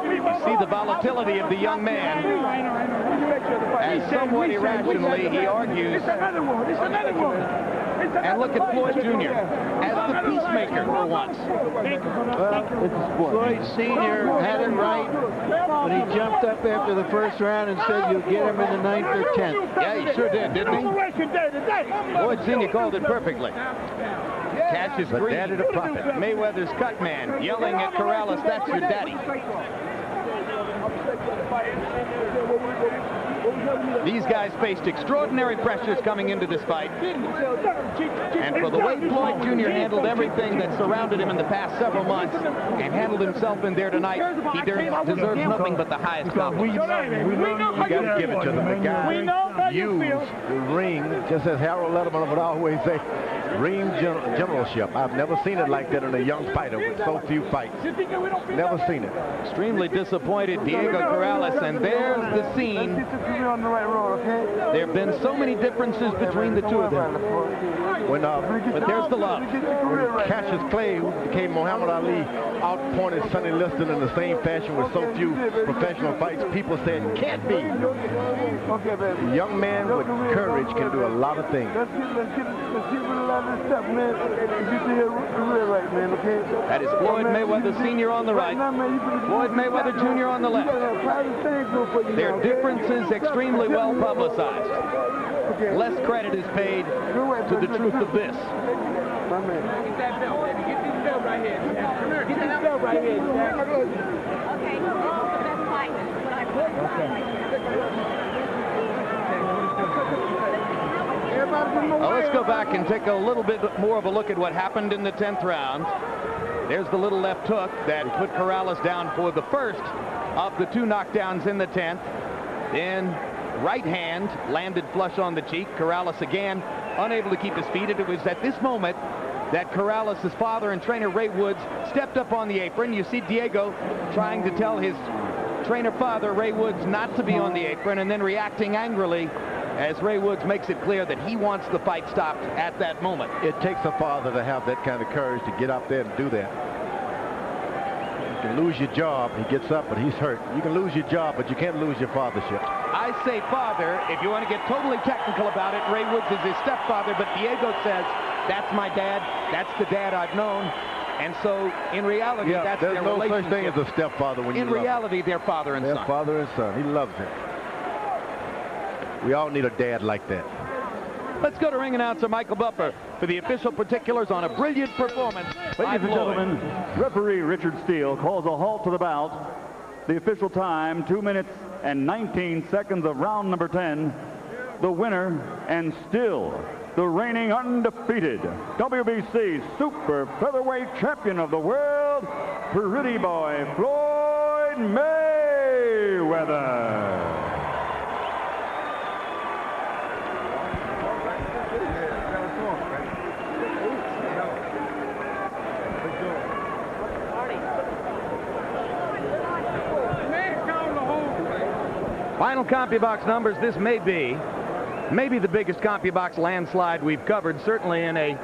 You see the volatility of the young man. As somewhat irrationally, he argues. And look at Floyd Jr. as the peacemaker for once. Well, it's a sport. Floyd Sr. had it right, but he jumped up after the first round and said you'll get him in the 9th or 10th. Yeah, he sure did, didn't he? Floyd Sr. called it perfectly. Cassius Green, Mayweather's cut man, yelling at Corrales, "That's your daddy." These guys faced extraordinary pressures coming into this fight. And for the way Floyd Jr. handled everything that surrounded him in the past several months and handled himself in there tonight, he deserves nothing but the highest compliment. You got to give it to them. The guy used the ring, just as Harold Letterman would always say, ring generalship. I've never seen it like that in a young fighter with so few fights. Never seen it. Extremely disappointed Diego Corrales, and there's the scene. There have been so many differences between the two of them. But there's the love. When Cassius Clay, who became Muhammad Ali, outpointed Sonny Liston in the same fashion with so few professional fights, people said, can't be. A young man with courage can do a lot of things. That is Floyd Mayweather Sr. on the right, Floyd Mayweather Jr. on the left. Their differences extremely well publicized. Less credit is paid to the truth of this. Well, let's go back and take a little bit more of a look at what happened in the 10th round. There's the little left hook that put Corrales down for the first of the 2 knockdowns in the 10th. Then right hand landed flush on the cheek. Corrales again unable to keep his feet. It was at this moment that Corrales' father and trainer Ray Woods stepped up on the apron. You see Diego trying to tell his trainer father, Ray Woods, not to be on the apron, and then reacting angrily as Ray Woods makes it clear that he wants the fight stopped at that moment. It takes a father to have that kind of courage to get up there and do that. You can lose your job. He gets up, but he's hurt. You can lose your job, but you can't lose your fathership. I say father. If you want to get totally technical about it, Ray Woods is his stepfather, but Diego says, that's my dad. That's the dad I've known. And so, in reality, that's their relationship. There's no such thing as a stepfather when you love him. In reality, they're father and son. They're father and son. He loves him. We all need a dad like that. Let's go to ring announcer Michael Buffer for the official particulars on a brilliant performance. Ladies and gentlemen, referee Richard Steele calls a halt to the bout. The official time, 2 minutes and 19 seconds of round number 10. The winner, and still the reigning undefeated WBC super featherweight champion of the world, Pretty Boy Floyd Mayweather. Final CompuBox numbers. This may be the biggest CompuBox landslide we've covered, certainly in a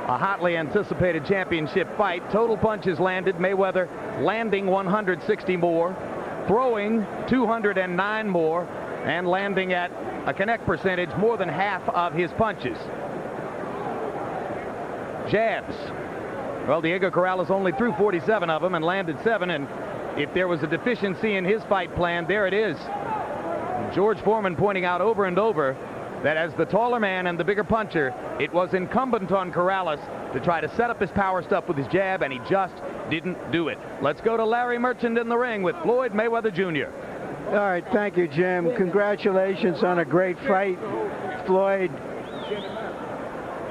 hotly anticipated championship fight. Total punches landed, Mayweather landing 160 more, throwing 209 more, and landing at a connect percentage more than half of his punches. Jabs. Well, Diego Corrales only threw 47 of them and landed 7, and if there was a deficiency in his fight plan, there it is. George Foreman pointing out over and over that as the taller man and the bigger puncher, it was incumbent on Corrales to try to set up his power stuff with his jab, and he just didn't do it. Let's go to Larry Merchant in the ring with Floyd Mayweather Jr. All right, thank you, Jim. Congratulations on a great fight. Floyd,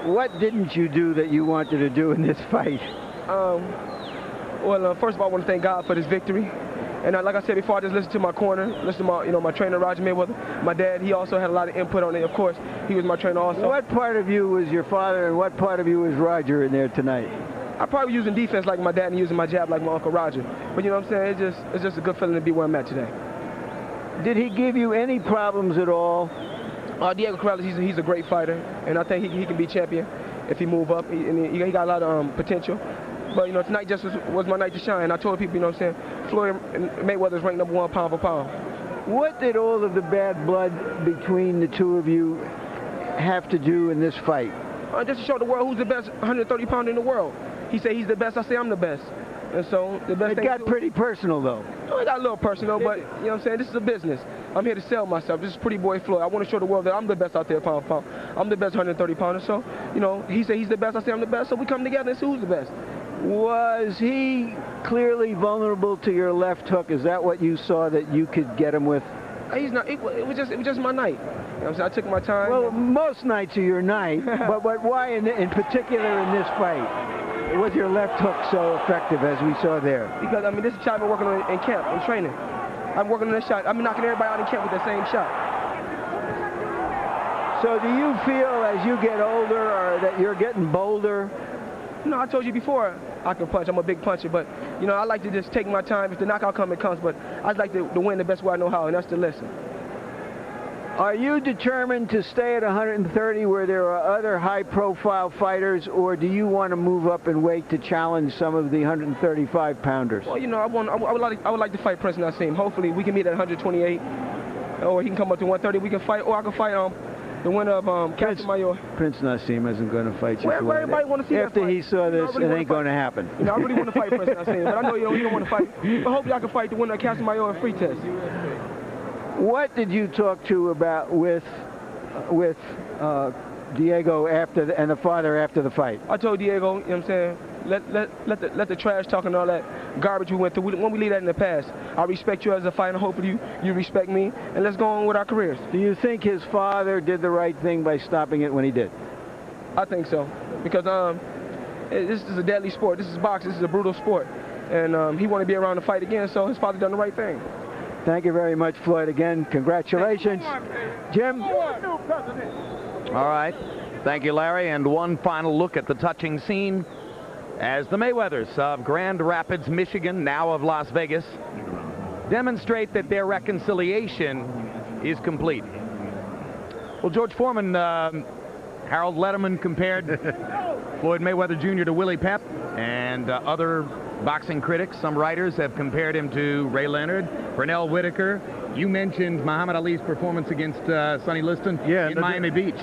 what didn't you do that you wanted to do in this fight? Well, first of all, I want to thank God for this victory. And like I said before, I just listened to my corner, listened to my trainer, Roger Mayweather. My dad, he also had a lot of input on it. Of course, he was my trainer also. What part of you was your father and what part of you was Roger in there tonight? I probably using defense like my dad and using my jab like my Uncle Roger. But you know what I'm saying? It's just a good feeling to be where I'm at today. Did he give you any problems at all? Diego Corrales, he's a great fighter, and I think he can be champion if he move up. He got a lot of potential. But, you know, tonight just was my night to shine. I told people, you know what I'm saying, Floyd Mayweather's ranked #1 pound for pound. What did all of the bad blood between the two of you have to do in this fight? Just to show the world who's the best 130-pounder in the world. He said he's the best, I say I'm the best. And so the best thing got pretty personal, though. No, it got a little personal, but, you know what I'm saying, this is a business. I'm here to sell myself. This is Pretty Boy Floyd. I want to show the world that I'm the best out there pound for pound. I'm the best 130-pounder. So, you know, he said he's the best, I say I'm the best, so we come together and see who's the best. Was he clearly vulnerable to your left hook? Is that what you saw that you could get him with? He's not. It was just my night. You know what I'm saying? I took my time. Well, most nights are your night, but why in particular in this fight was your left hook so effective as we saw there? Because, I mean, this is a shot I've been working on in camp, in training. I'm working on this shot. I've been knocking everybody out in camp with the same shot. So do you feel as you get older or that you're getting bolder? No, I told you before I can punch. I'm a big puncher, but, you know, I like to just take my time. If the knockout comes, it comes, but I'd like to win the best way I know how, and that's to listen. Are you determined to stay at 130 where there are other high-profile fighters, or do you want to move up in weight to challenge some of the 135-pounders? Well, you know, I would like to fight Prince Nassim. Hopefully, we can meet at 128, or he can come up to 130. We can fight, or I can fight the winner of Casamayor. Prince Nassim isn't going to fight you. Well, everybody want to see after he saw this, it ain't going to happen. You know, I really want to fight Prince Nassim, but I know you don't want to fight. But hopefully, I can fight the winner of Casamayor in free test. What did you talk to about with Diego and the father after the fight? I told Diego, you know what I'm saying, let the trash talk and all that garbage we went through, when we leave that in the past. I respect you as a fighter. Hopefully you respect me, and let's go on with our careers. Do you think his father did the right thing by stopping it when he did? I think so, because this is a deadly sport. This is boxing. This is a brutal sport, and he wanted to be around to fight again, so his father done the right thing. Thank you very much, Floyd. Again, congratulations. Jim? All right. Thank you, Larry. And one final look at the touching scene as the Mayweathers of Grand Rapids, Michigan, now of Las Vegas, demonstrate that their reconciliation is complete. Well, George Foreman, Harold Letterman compared Floyd Mayweather Jr. to Willie Pep, and other boxing critics, some writers, have compared him to Ray Leonard, Pernell Whitaker. You mentioned Muhammad Ali's performance against Sonny Liston in Miami Beach.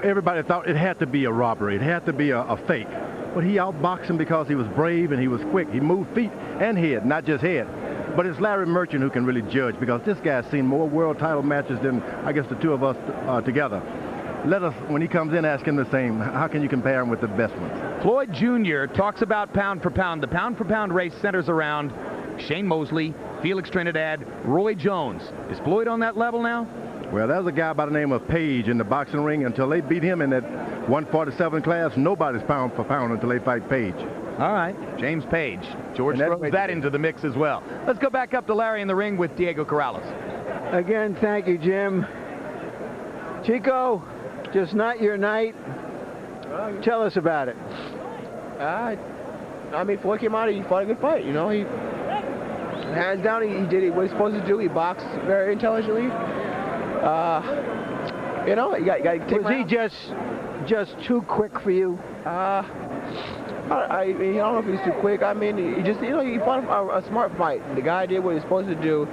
Everybody thought it had to be a robbery. It had to be a fake. But he outboxed him because he was brave and he was quick. He moved feet and head, not just head. But it's Larry Merchant who can really judge, because this guy's seen more world title matches than, I guess, the two of us together. Let us, when he comes in, ask him the same. How can you compare him with the best ones? Floyd Jr. talks about pound for pound. The pound for pound race centers around Shane Mosley, Felix Trinidad, Roy Jones. Is Floyd on that level now? Well, there's a guy by the name of Page in the boxing ring. Until they beat him in that 147 class, nobody's pound for pound until they fight Page. All right, James Page. George throws that into the mix as well. Let's go back up to Larry in the ring with Diego Corrales. Again, thank you, Jim. Chico, just not your night. Tell us about it. I mean, Floyd came out, he fought a good fight. You know, he hands down, he did what he's supposed to do. He boxed very intelligently. You know, you got to take. Was he just too quick for you? I don't know if he's too quick. I mean, he fought a smart fight. The guy did what he was supposed to do.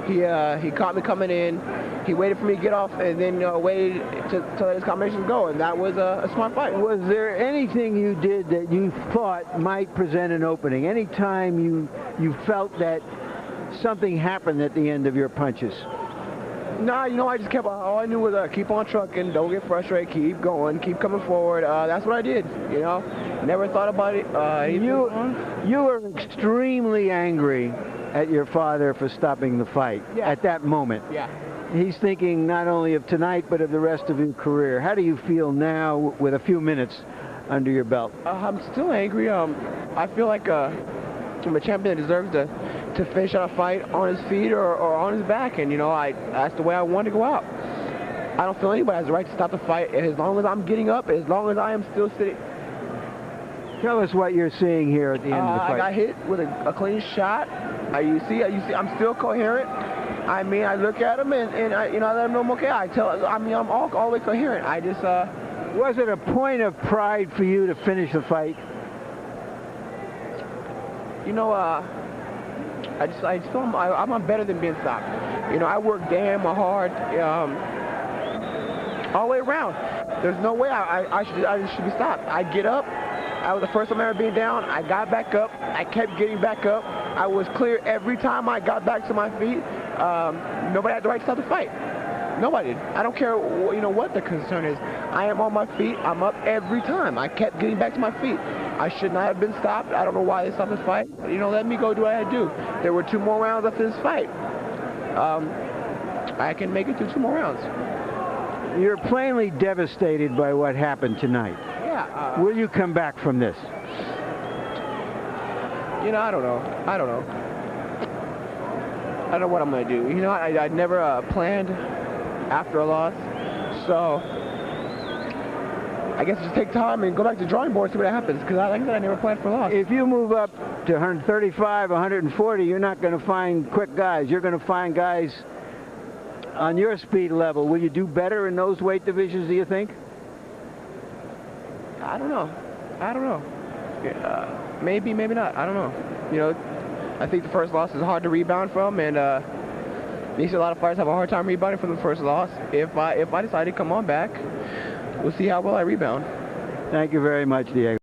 He caught me coming in. He waited for me to get off, and then waited to let his combinations go, and that was a smart fight. Was there anything you did that you thought might present an opening? Any time you felt that something happened at the end of your punches? Nah, you know, I just kept, all I knew was keep on trucking, don't get frustrated, keep going, keep coming forward. That's what I did, you know. Never thought about it. You were extremely angry at your father for stopping the fight at that moment. Yeah. He's thinking not only of tonight, but of the rest of your career. How do you feel now with a few minutes under your belt? I'm still angry. I feel like I'm a champion that deserves to finish out a fight on his feet or on his back, and you know, that's the way I want to go out. I don't feel anybody has the right to stop the fight as long as I'm getting up, as long as I am still sitting. Tell us what you're seeing here at the end of the fight. I got hit with a clean shot. You see, I'm still coherent. I mean, I look at him and I, you know, I let him know I'm okay. I'm always coherent. I just, Was it a point of pride for you to finish the fight? You know, I just feel I'm better than being stopped. You know, I work damn hard all the way around. There's no way I should be stopped. I get up. I was the first time ever being down. I got back up. I kept getting back up. I was clear every time I got back to my feet. Nobody had the right to stop the fight. Nobody did. I don't care, you know, what the concern is. I am on my feet. I'm up every time. I kept getting back to my feet. I should not have been stopped. I don't know why they stopped this fight. But, you know, let me go do what I had to do. There were 2 more rounds after this fight. I can make it through 2 more rounds. You're plainly devastated by what happened tonight. Yeah. Will you come back from this? You know, I don't know. I don't know what I'm going to do. You know, I never planned after a loss. So I guess just take time and go back to the drawing board and see what happens. Because like I said, I never planned for a loss. If you move up to 135, 140, you're not going to find quick guys. You're going to find guys on your speed level. Will you do better in those weight divisions, do you think? I don't know. Maybe, maybe not. I don't know. You know, I think the first loss is hard to rebound from, and you see a lot of fighters have a hard time rebounding from the first loss. If I decide to come on back, we'll see how well I rebound. Thank you very much, Diego.